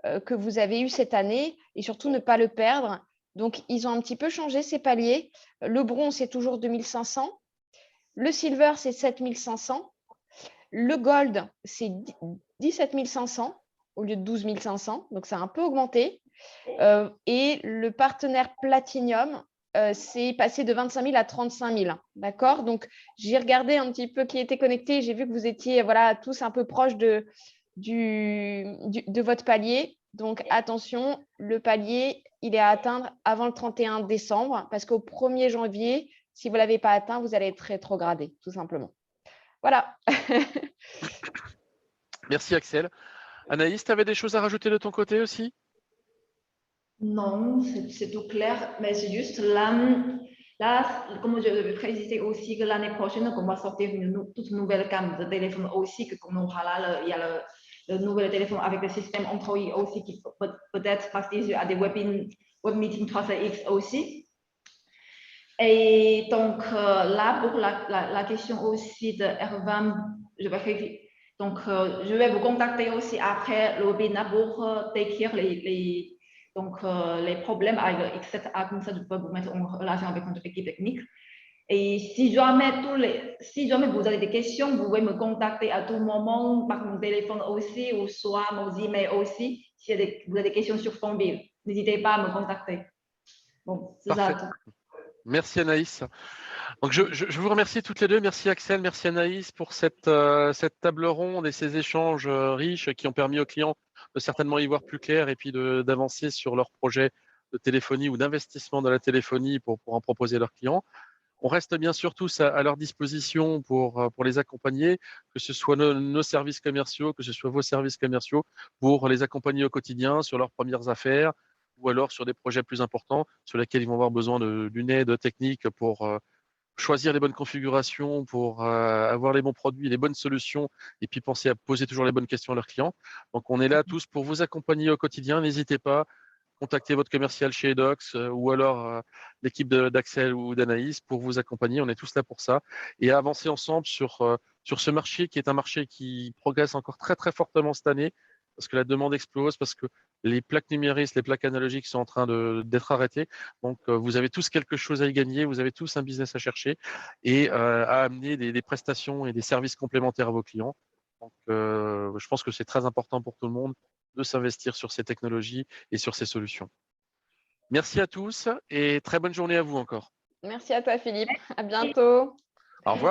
que vous avez eu cette année et surtout ne pas le perdre. Donc, ils ont un petit peu changé ces paliers. Le bronze, c'est toujours 2500. Le silver, c'est 7500. Le gold, c'est 17 500 au lieu de 12 500. Donc, ça a un peu augmenté. Et le partenaire platinum, c'est passé de 25 000 à 35 000. D'accord? Donc, j'ai regardé un petit peu qui était connecté. J'ai vu que vous étiez tous un peu proches de votre palier. Donc, attention, le palier, il est à atteindre avant le 31 décembre parce qu'au 1er janvier, si vous ne l'avez pas atteint, vous allez être rétrogradé, tout simplement. Voilà. Merci, Axel. Anaïs, tu avais des choses à rajouter de ton côté aussi? Non, c'est tout clair, mais c'est juste là, comme je vais préciser aussi que l'année prochaine, on va sortir toute nouvelle gamme de téléphone aussi, qu'on aura là, il y a le nouvel téléphone avec le système Android aussi qui peut-être participer à des web meetings 3CX aussi. Et donc là, pour la question aussi de Erwan, je vais vous contacter aussi après le webinaire pour décrire les problèmes avec le X7A, comme ça je peux vous mettre en relation avec notre équipe technique. Et si jamais vous avez des questions, vous pouvez me contacter à tout moment par mon téléphone aussi, ou soit mon email aussi. Si vous avez des questions sur Fontville, n'hésitez pas à me contacter. Bon, c'est ça tout. Merci Anaïs. Donc je vous remercie toutes les deux. Merci Axel, merci Anaïs pour cette table ronde et ces échanges riches qui ont permis aux clients de certainement y voir plus clair et puis d'avancer sur leur projet de téléphonie ou d'investissement dans la téléphonie pour en proposer à leurs clients. On reste bien sûr tous à leur disposition pour les accompagner, que ce soit nos services commerciaux, que ce soit vos services commerciaux, pour les accompagner au quotidien sur leurs premières affaires ou alors sur des projets plus importants sur lesquels ils vont avoir besoin d'une aide technique pour choisir les bonnes configurations, pour avoir les bons produits, les bonnes solutions, et puis penser à poser toujours les bonnes questions à leurs clients. Donc, on est là tous pour vous accompagner au quotidien. N'hésitez pas, contactez votre commercial chez Edox ou alors l'équipe d'Axel ou d'Anaïs pour vous accompagner. On est tous là pour ça et avancer ensemble sur ce marché qui est un marché qui progresse encore très, très fortement cette année parce que la demande explose, parce que les plaques numéristes, les plaques analogiques sont en train d'être arrêtées. Donc, vous avez tous quelque chose à y gagner, vous avez tous un business à chercher et à amener des prestations et des services complémentaires à vos clients. Donc, je pense que c'est très important pour tout le monde de s'investir sur ces technologies et sur ces solutions. Merci à tous et très bonne journée à vous encore. Merci à toi, Philippe. À bientôt. Au revoir.